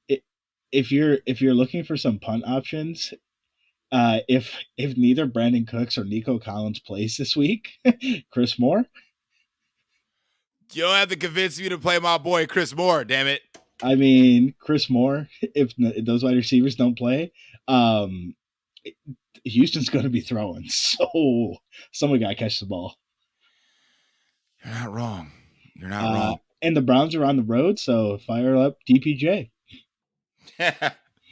It if you're looking for some punt options, if neither Brandon Cooks or Nico Collins plays this week, Chris Moore. You don't have to convince me to play my boy Chris Moore, damn it. I mean, Chris Moore. If those wide receivers don't play, um, Houston's going to be throwing. So someone got to catch the ball. You're not wrong. You're not wrong. And the Browns are on the road, so fire up DPJ.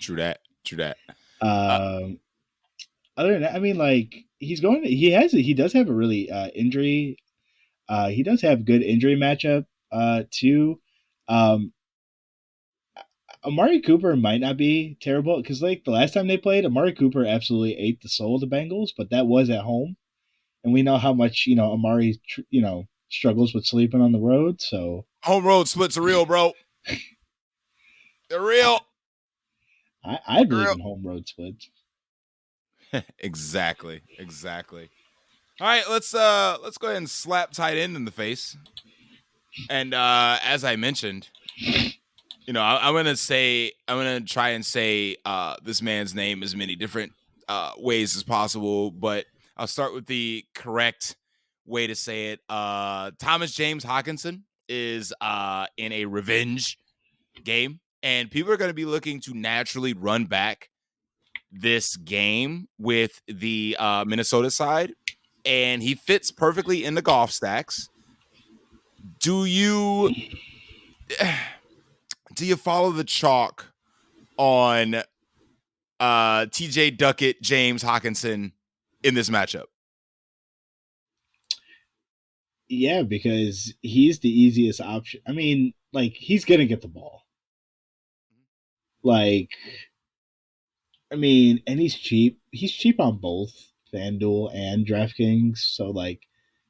True that. Other than that, I mean, like he does have a really injury. He does have good injury matchup too. Um, Amari Cooper might not be terrible because like the last time they played, Amari Cooper absolutely ate the soul of the Bengals, but that was at home, and we know how much Amari struggles with sleeping on the road. So home road splits are real, bro. They're real. I believe in home road splits. Exactly. All right, let's go ahead and slap tight end in the face. And as I mentioned, I'm gonna try and say this man's name as many different ways as possible, but I'll start with the correct way to say it. Thomas James Hockenson is in a revenge game, and people are going to be looking to naturally run back this game with the Minnesota side, and he fits perfectly in the golf stacks. Do you follow the chalk on TJ Duckett, James Hockenson in this matchup? Yeah, because he's the easiest option. I mean, like he's gonna get the ball. Like, I mean, and he's cheap. He's cheap on both Fanduel and Draftkings, so like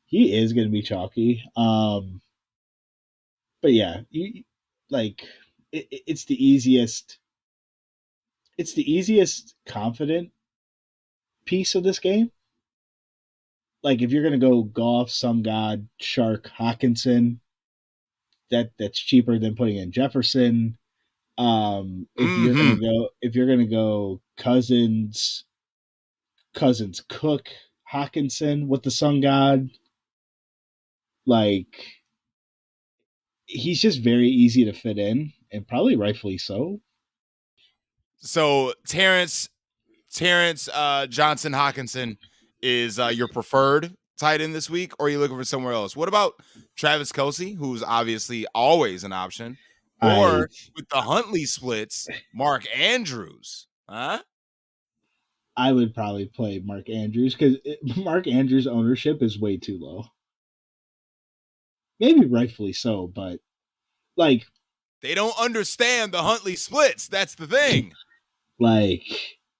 he is gonna be chalky. But yeah, like it's the easiest. It's the easiest confident piece of this game. Like if you're gonna go golf, some god, Shark, Hawkinson, that's cheaper than putting in Jefferson. Mm-hmm. If you're gonna go Cousins, Cook, Hawkinson with the Sun God, like he's just very easy to fit in, and probably rightfully so. So Terrence Johnson Hawkinson is your preferred tight end this week, or are you looking for somewhere else? What about Travis Kelce, who's obviously always an option, I or with the Huntley splits, Mark Andrews? Huh? I would probably play Mark Andrews because Mark Andrews' ownership is way too low. Maybe rightfully so, but like They don't understand the Huntley splits. That's the thing. like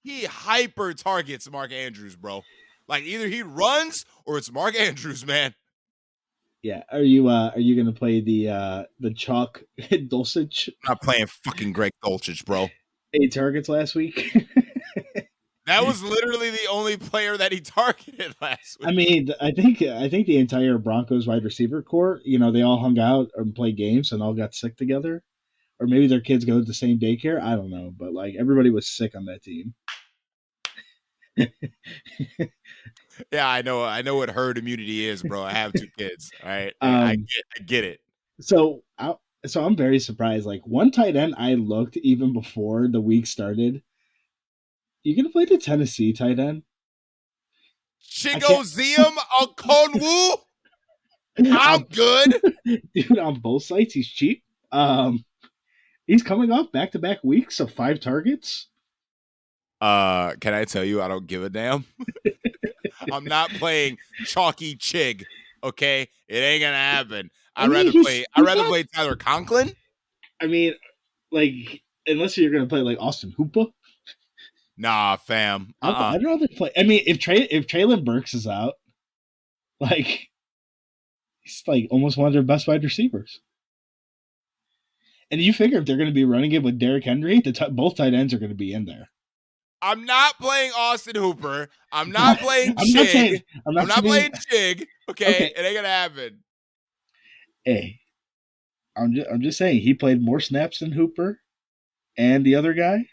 He hyper targets Mark Andrews, bro. Like either he runs or it's Mark Andrews, man. yeah. Are you gonna play the chalk Dulcich I'm not playing fucking Greg Dulcich, bro. 8 targets last week? That was literally the only player that he targeted last I week. mean, I think the entire Broncos wide receiver core, they all hung out and played games and all got sick together, or maybe their kids go to the same daycare. I don't know, but like everybody was sick on that team. Yeah, I know what herd immunity is, bro. I have two kids. All right. um, I get it. so I, so I'm very surprised. Like one tight end, I looked even before the week started. You gonna play the Tennessee tight end? I can't. Chigozium Okonwu. I'm I'm, good. dude, on both sites, he's cheap. Um, he's coming off back-to-back weeks of 5 targets. Can I tell you I don't give a damn? I'm not playing Chalky Chig. Okay, it ain't gonna happen. I mean, he's I'd he's rather not. play Tyler Conklin. I mean, like unless you're gonna play like Austin Hooper, Nah, fam. I'd rather play. I mean, if Traylon Burks is out, like he's like almost one of their best wide receivers. And you figure if they're going to be running it with Derrick Henry, both tight ends are going to be in there. I'm not playing Austin Hooper. I'm not playing I'm not Chig. saying I'm I'm not not saying playing Chig. Okay, okay. it ain't gonna happen. Hey, I'm just saying he played more snaps than Hooper and the other guy.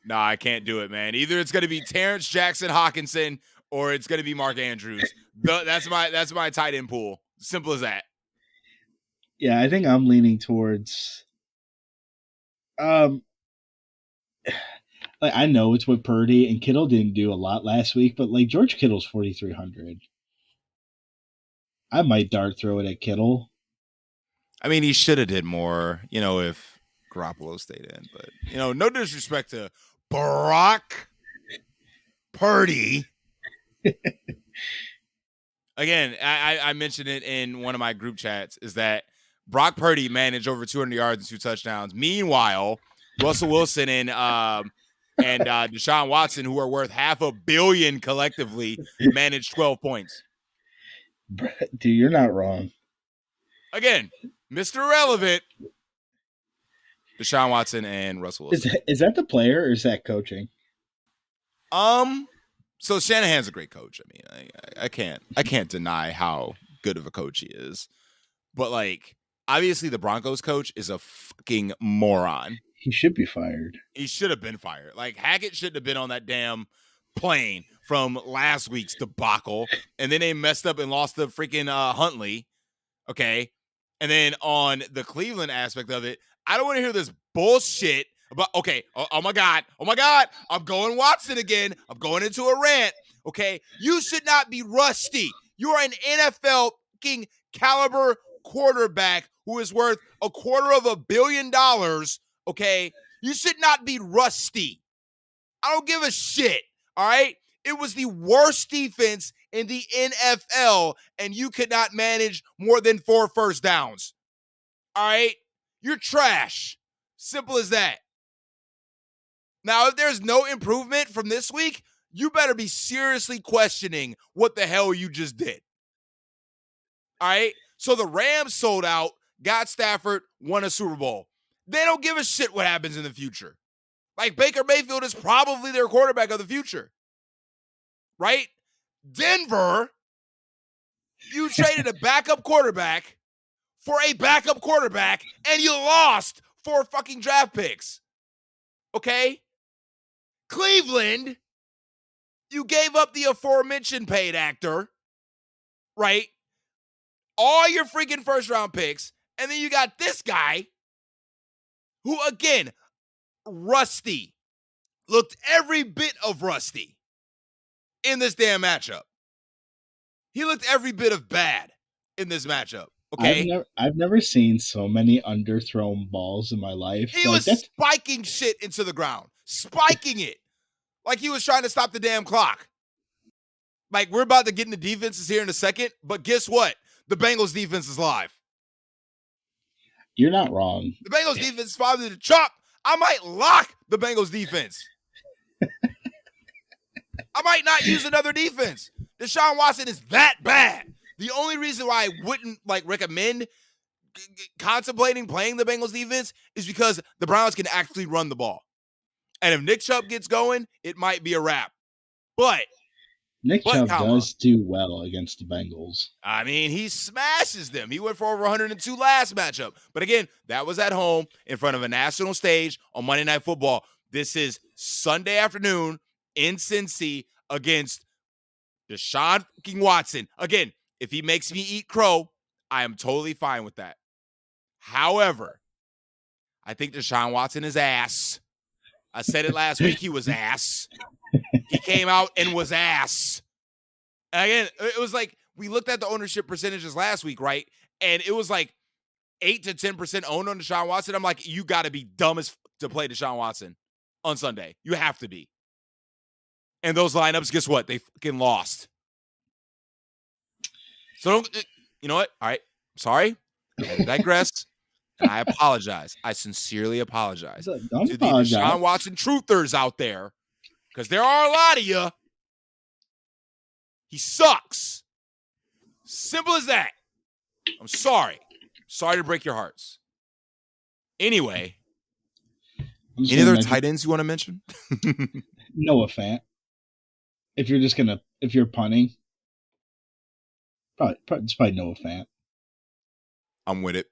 No, I can't do it, man. Either it's gonna be Terrence Jackson Hawkinson or it's gonna be Mark Andrews. That's my tight end pool. Simple as that. Yeah, I think I'm leaning towards um like I know it's with Purdy and Kittle didn't do a lot last week, but like George Kittle's 4,300. I might dart throw it at Kittle. I mean, he should have did more, if Garoppolo stayed in. But no disrespect to Brock Purdy. Again, I mentioned it in one of my group chats, is that Brock Purdy managed over 200 yards and 2 touchdowns. Meanwhile, Russell Wilson and Deshaun Watson, who are worth $500 million collectively, managed 12 points. Dude, you're not wrong. Again, Mr. Relevant, Deshaun Watson and Russell Wilson. Is that the player or is that coaching? So Shanahan's a great coach. I mean, I can't deny how good of a coach he is. But like, obviously the Broncos coach is a fucking moron. He should be fired. He should have been fired. Like Hackett shouldn't have been on that damn plane from last week's debacle. And then they messed up and lost the freaking Huntley. Okay. And then on the Cleveland aspect of it, I don't want to hear this bullshit about, okay, oh my God, I'm going Watson again. I'm going into a rant, okay? You should not be rusty. You are an NFL king caliber quarterback who is worth $250 million, okay? You should not be rusty. I don't give a shit, all right? It was the worst defense in the NFL, and you could not manage more than 4 first downs. All right? You're trash. Simple as that. Now, if there's no improvement from this week, you better be seriously questioning what the hell you just did. All right? So the Rams sold out, got Stafford, won a Super Bowl. They don't give a shit what happens in the future. Like, Baker Mayfield is probably their quarterback of the future. Right? Denver, you traded a backup quarterback for a backup quarterback, and you lost 4 fucking draft picks. Okay? Cleveland, you gave up the aforementioned paid actor, right? All your freaking first round picks, and then you got this guy who, again, rusty, looked every bit of rusty in this damn matchup. He looked every bit of bad in this matchup, okay? I've never seen so many underthrown balls in my life. He Like was that's spiking shit into the ground, spiking it like he was trying to stop the damn clock. Like, we're about to get into defenses here in a second, but guess what? The Bengals defense is live. You're not wrong. The Bengals defense is probably the chop. I might lock the Bengals defense. I might not use another defense. Deshaun Watson is that bad. The only reason why I wouldn't recommend contemplating playing the Bengals defense is because the Browns can actually run the ball. And if Nick Chubb gets going, it might be a wrap. But Nick Chubb does do well against the Bengals. I mean, he smashes them. He went for over 102 last matchup. But again, that was at home in front of a national stage on Monday Night Football. This is Sunday afternoon in Cincy against Deshaun Watson. Again, if he makes me eat crow, I am totally fine with that. However, I think Deshaun Watson is ass. I said it last week. He was ass. He came out and was ass. And again, it was like we looked at the ownership percentages last week, right? And it was like 8 to 10% owned on Deshaun Watson. I'm like, you got to be dumb as to play Deshaun Watson on Sunday. You have to be. And those lineups, guess what? They fucking lost. So you know what? All right. Sorry. I digress. And I apologize. I sincerely apologize to the Deshaun Watson truthers out there, because there are a lot of you. He sucks. Simple as that. I'm sorry. Sorry to break your hearts. Anyway, any other tight ends you want to mention? Noah Fant. If you're punting, probably Noah Fant. I'm with it.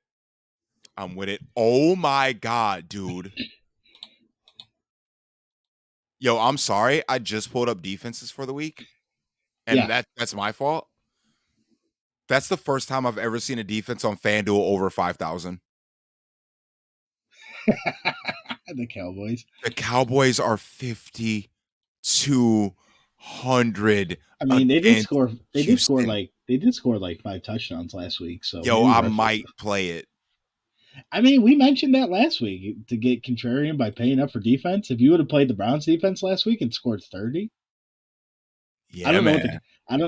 Oh my God, dude. Yo, I'm sorry. I just pulled up defenses for the week. And that's my fault. That's the first time I've ever seen a defense on Fanduel over 5,000. The Cowboys. The Cowboys are 5,200. I mean, they did score like 5 touchdowns last week. So yo, I might play it. I mean, we mentioned that last week to get contrarian by paying up for defense. If you would have played the Browns defense last week and scored 30, yeah, I don't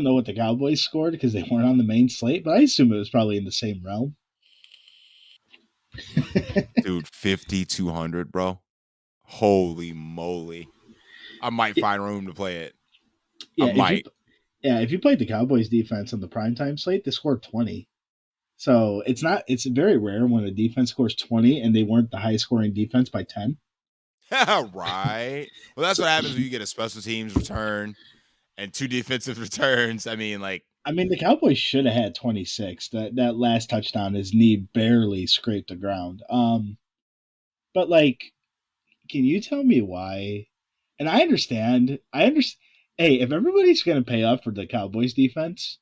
know what the Cowboys scored because they weren't on the main slate, but I assume it was probably in the same realm. Dude, 5,200, bro. Holy moly! I might find room to play it. Yeah, I might. If you played the Cowboys defense on the primetime slate, they scored 20. So it's very rare when a defense scores 20 and they weren't the highest scoring defense by 10. Right. Well, that's what happens when you get a special teams return and 2 defensive returns. I mean, the Cowboys should have had 26. That last touchdown, his knee barely scraped the ground. But can you tell me why? And I understand. Hey, if everybody's going to pay up for the Cowboys defense,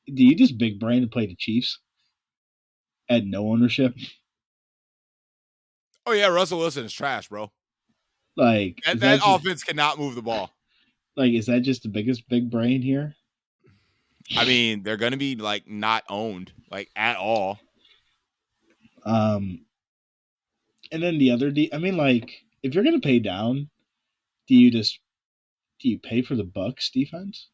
do you just big brain and play the Chiefs at no ownership? Oh yeah, Russell Wilson is trash, bro. That offense cannot move the ball. Is that just the biggest big brain here? I mean, they're gonna be not owned at all. And then the other if you're gonna pay down, do you pay for the Bucs defense?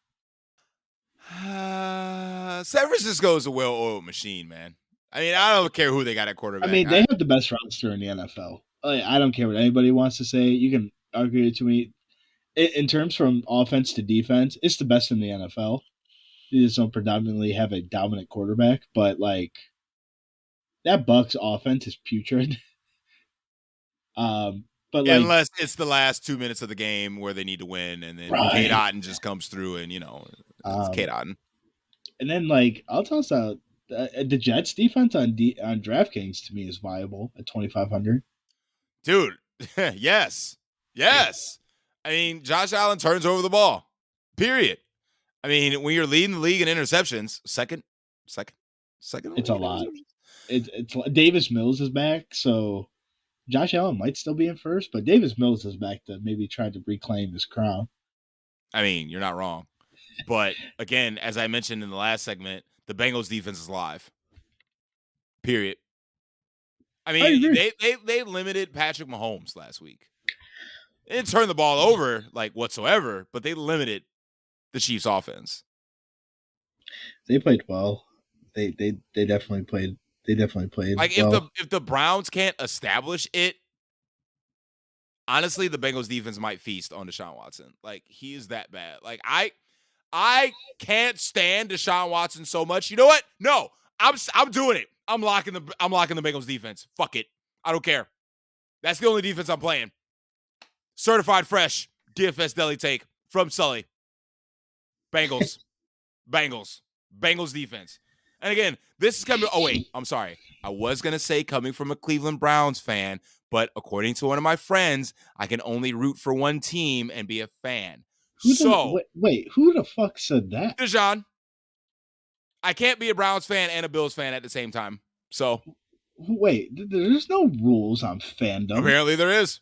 San Francisco is a well-oiled machine, man. I mean, I don't care who they got at I quarterback. mean, they have the best roster in the NFL. Like, I don't care what anybody wants to say. You can argue it to me. In terms from offense to defense, it's the best in the NFL. They just don't predominantly have a dominant quarterback, but like that Bucks offense is putrid. But like, Unless it's the last 2 minutes of the game where they need to win, and then Kate right. Otten just comes through, and it's Kate Otten. And then like I'll toss out the Jets defense on DraftKings to me is viable at 2,500. Dude, yes. I mean, Josh Allen turns over the ball. Period. I mean, when you're leading the league in interceptions, second. It's a lot. It's Davis Mills is back, so Josh Allen might still be in first, but Davis Mills is back to maybe try to reclaim his crown. I mean, you're not wrong. But again, as I mentioned in the last segment, the Bengals defense is live. Period. I mean, they limited Patrick Mahomes last week. They didn't turn the ball over like whatsoever, but they limited the Chiefs offense. They played well. They definitely played. They definitely played like well. if the Browns can't establish it, honestly, the Bengals defense might feast on Deshaun Watson. Like, he is that bad. Like, I can't stand Deshaun Watson so much. You know what? No, I'm doing it. I'm locking the Bengals defense. Fuck it. I don't care. That's the only defense I'm playing. Certified fresh DFS Deli take from Sully. Bengals defense. And again, this is coming. Oh wait, I'm sorry. I was gonna say coming from a Cleveland Browns fan, but according to one of my friends, I can only root for one team and be a fan. Who the fuck said that? Deshaun. I can't be a Browns fan and a Bills fan at the same time. So wait, there's no rules on fandom. Apparently there is.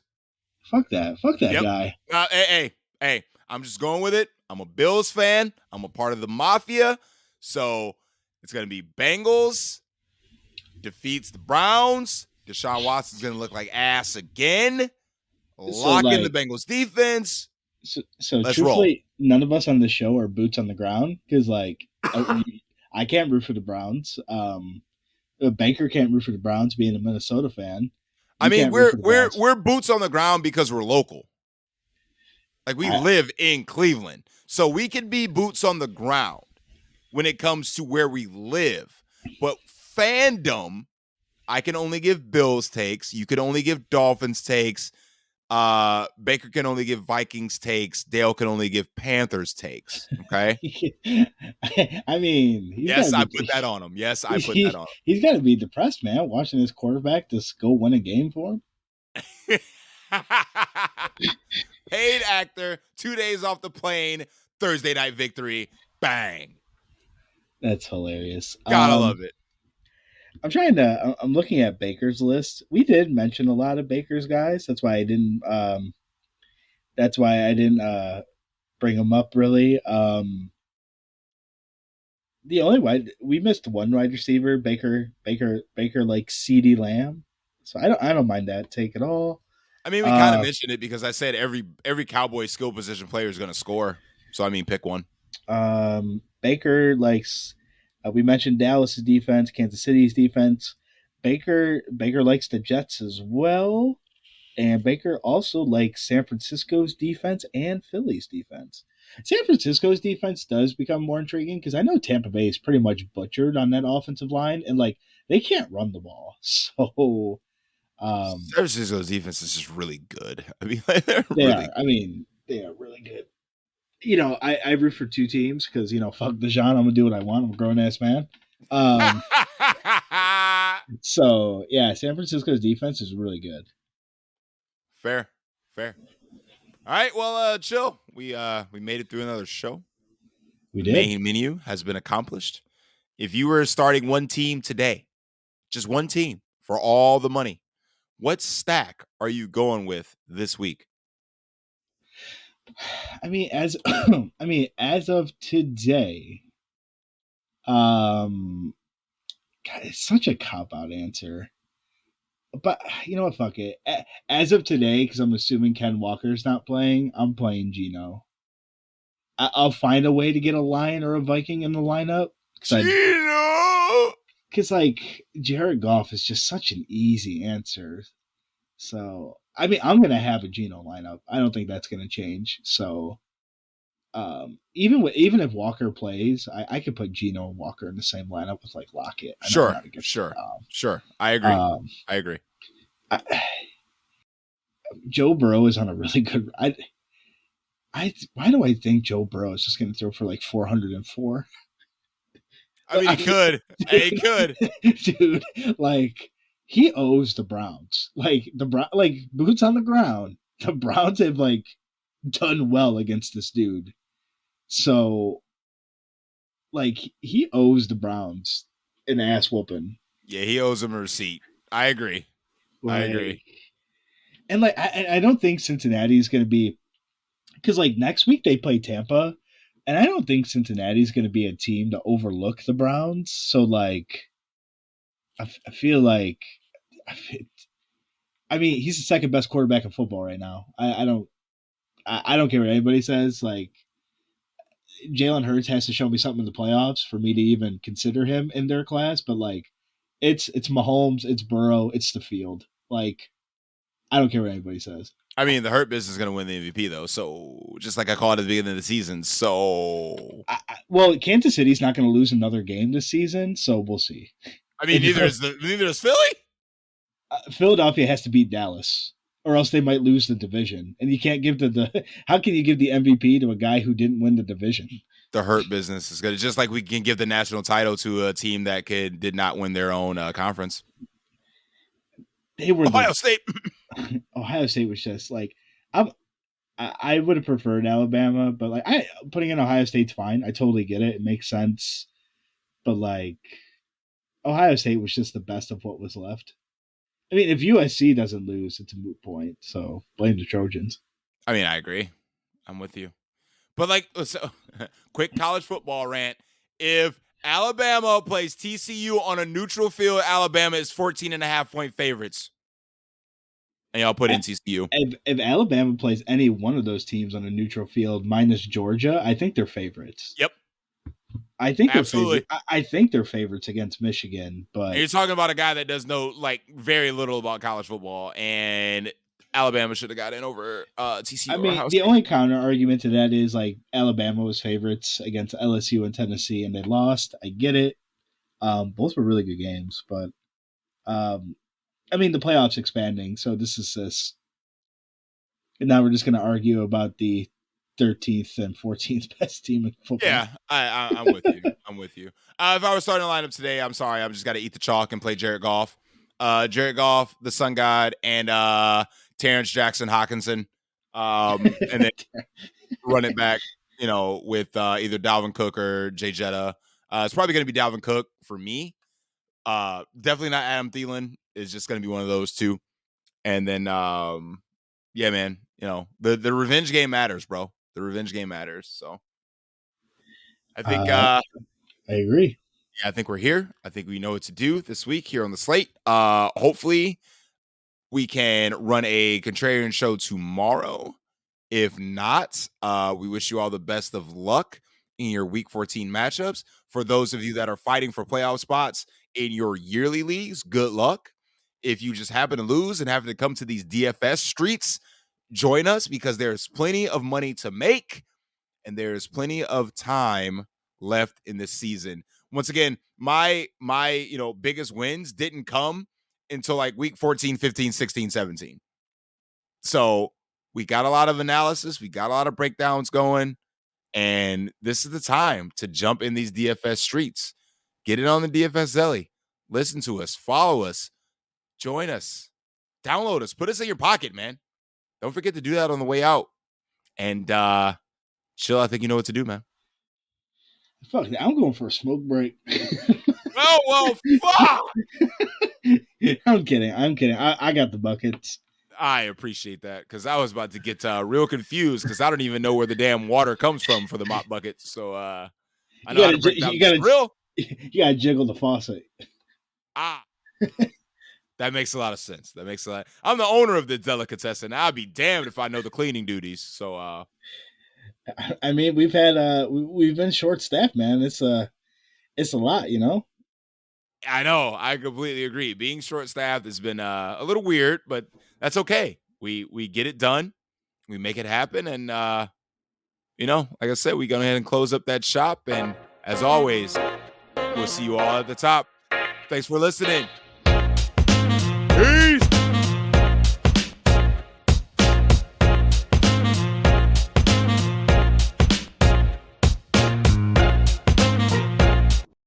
Fuck that guy. Hey, I'm just going with it. I'm a Bills fan. I'm a part of the Mafia. So it's going to be Bengals defeats the Browns. Deshaun Watson's going to look like ass again. Lock in the Bengals defense. So truthfully, none of us on the show are boots on the ground because, like, I can't root for the Browns. Banker can't root for the Browns, being a Minnesota fan. I mean, we're boots on the ground because we're local. Like, we live in Cleveland, so we can be boots on the ground when it comes to where we live. But fandom, I can only give Bills takes. You can only give Dolphins takes. Baker can only give Vikings takes. Dale can only give Panthers takes. Okay. I mean, yes, I put that on him. Yes, I put that on him. He's got to be depressed, man, watching his quarterback just go win a game for him. Paid actor, 2 days off the plane, Thursday night victory, bang. That's hilarious. Gotta love it. I'm looking at Baker's list. We did mention a lot of Baker's guys. That's why I didn't bring them up really. The only we missed one wide receiver, Baker like CeeDee Lamb. So I don't mind that take at all. I mean, we kind of mentioned it because I said every Cowboy skill position player is going to score. So I mean, pick one. Baker likes. We mentioned Dallas's defense, Kansas City's defense. Baker likes the Jets as well, and Baker also likes San Francisco's defense and Philly's defense. San Francisco's defense does become more intriguing because I know Tampa Bay is pretty much butchered on that offensive line, and like they can't run the ball. So San Francisco's defense is just really good. I mean, they're they are really good. You know, I root for two teams because, you know, fuck Deshaun. I'm going to do what I want. I'm a grown-ass man. So, yeah, San Francisco's defense is really good. Fair. All right, well, chill. We made it through another show. We did. The main menu has been accomplished. If you were starting one team today, just one team for all the money, what stack are you going with this week? I mean, as of today, God, it's such a cop-out answer. But you know what? Fuck it. As of today, because I'm assuming Ken Walker's not playing, I'm playing Geno. I'll find a way to get a Lion or a Viking in the lineup. Geno! because like Jared Goff is just such an easy answer. So I mean, I'm gonna have a Geno lineup. I don't think that's gonna change. So even if Walker plays, I could put Geno and Walker in the same lineup with like Lockett. I know I'm Sure, not against it. sure, sure. I agree. Um, I agree. I, Joe Burrow is on a really good. Why do I think Joe Burrow is just going to throw for like 404? I mean, he could. He could. Dude, like he owes the Browns. Like like boots on the ground. The Browns have like done well against this dude. So like he owes the Browns an ass whooping. Yeah, he owes him a receipt. I agree. I agree. Like and like I don't think Cincinnati is going to be because like next week they play Tampa, and I don't think Cincinnati is going to be a team to overlook the Browns. So like I feel like I mean he's the second best quarterback in football right now. I don't care what anybody says. Like Jalen Hurts has to show me something in the playoffs for me to even consider him in their class. But like it's Mahomes, it's Burrow, it's the field. Like I don't care what anybody says. I mean, the Hurt Business is going to win the MVP, though. So, just like I called at the beginning of the season. So, Well, Kansas City's not going to lose another game this season, so we'll see. I mean, neither is Philly. Philadelphia has to beat Dallas, or else they might lose the division. And you can't give the how can you give the MVP to a guy who didn't win the division? The Hurt Business is good. It's just like we can give the national title to a team that did not win their own conference. They were Ohio State. Ohio State was just like I would have preferred Alabama, but like putting in Ohio State's fine. I totally get it. It makes sense. But like Ohio State was just the best of what was left. I mean, if USC doesn't lose, it's a moot point. So blame the Trojans. I mean, I agree. I'm with you. But like, so, quick college football rant. If Alabama plays TCU on a neutral field, Alabama is 14.5-point favorites. And y'all put in TCU. If Alabama plays any one of those teams on a neutral field minus Georgia, I think they're favorites. Yep. I think absolutely. I think they're favorites against Michigan, but and you're talking about a guy that does know like very little about college football, and Alabama should have got in over TCU. I mean, the only counter argument to that is like Alabama was favorites against LSU and Tennessee, and they lost. I get it. Both were really good games, but I mean, the playoffs expanding, so this is this. And now we're just going to argue about the 13th and 14th best team in football. Yeah, I'm with you. I'm with you. If I was starting a lineup today, I'm sorry. I'm just got to eat the chalk and play Jared Goff. Jared Goff, the Sun God, and Terrence Jackson Hawkinson. And then run it back, with either Dalvin Cook or Jay Jetta. It's probably going to be Dalvin Cook for me. Definitely not Adam Thielen. It's just going to be one of those two. And then, yeah, man, the revenge game matters, bro. The revenge game matters. So I think I agree. Yeah, I think we're here. I think we know what to do this week here on the slate. Hopefully we can run a contrarian show tomorrow. If not, we wish you all the best of luck in your week 14 matchups. For those of you that are fighting for playoff spots in your yearly leagues, good luck. If you just happen to lose and having to come to these DFS streets, join us because there's plenty of money to make and there's plenty of time left in this season. Once again, my biggest wins didn't come until like week 14, 15, 16, 17. So we got a lot of analysis. We got a lot of breakdowns going. And this is the time to jump in these DFS streets. Get it on the DFS Deli. Listen to us. Follow us. Join us. Download us. Put us in your pocket, man. Don't forget to do that on the way out. And chill. I think you know what to do, man. Fuck, I'm going for a smoke break. well, fuck. I'm kidding. I got the buckets. I appreciate that because I was about to get real confused because I don't even know where the damn water comes from for the mop buckets. So I know how to break down the grill. You gotta jiggle the faucet. That makes a lot of sense. I'm the owner of the delicatessen. I'd be damned if I know the cleaning duties. So I mean, we've been short staffed, man. It's a lot, I know. I completely agree. Being short-staffed has been a little weird, but that's okay. We get it done. We make it happen, and like I said, we go ahead and close up that shop. And as always, we'll see you all at the top. Thanks for listening.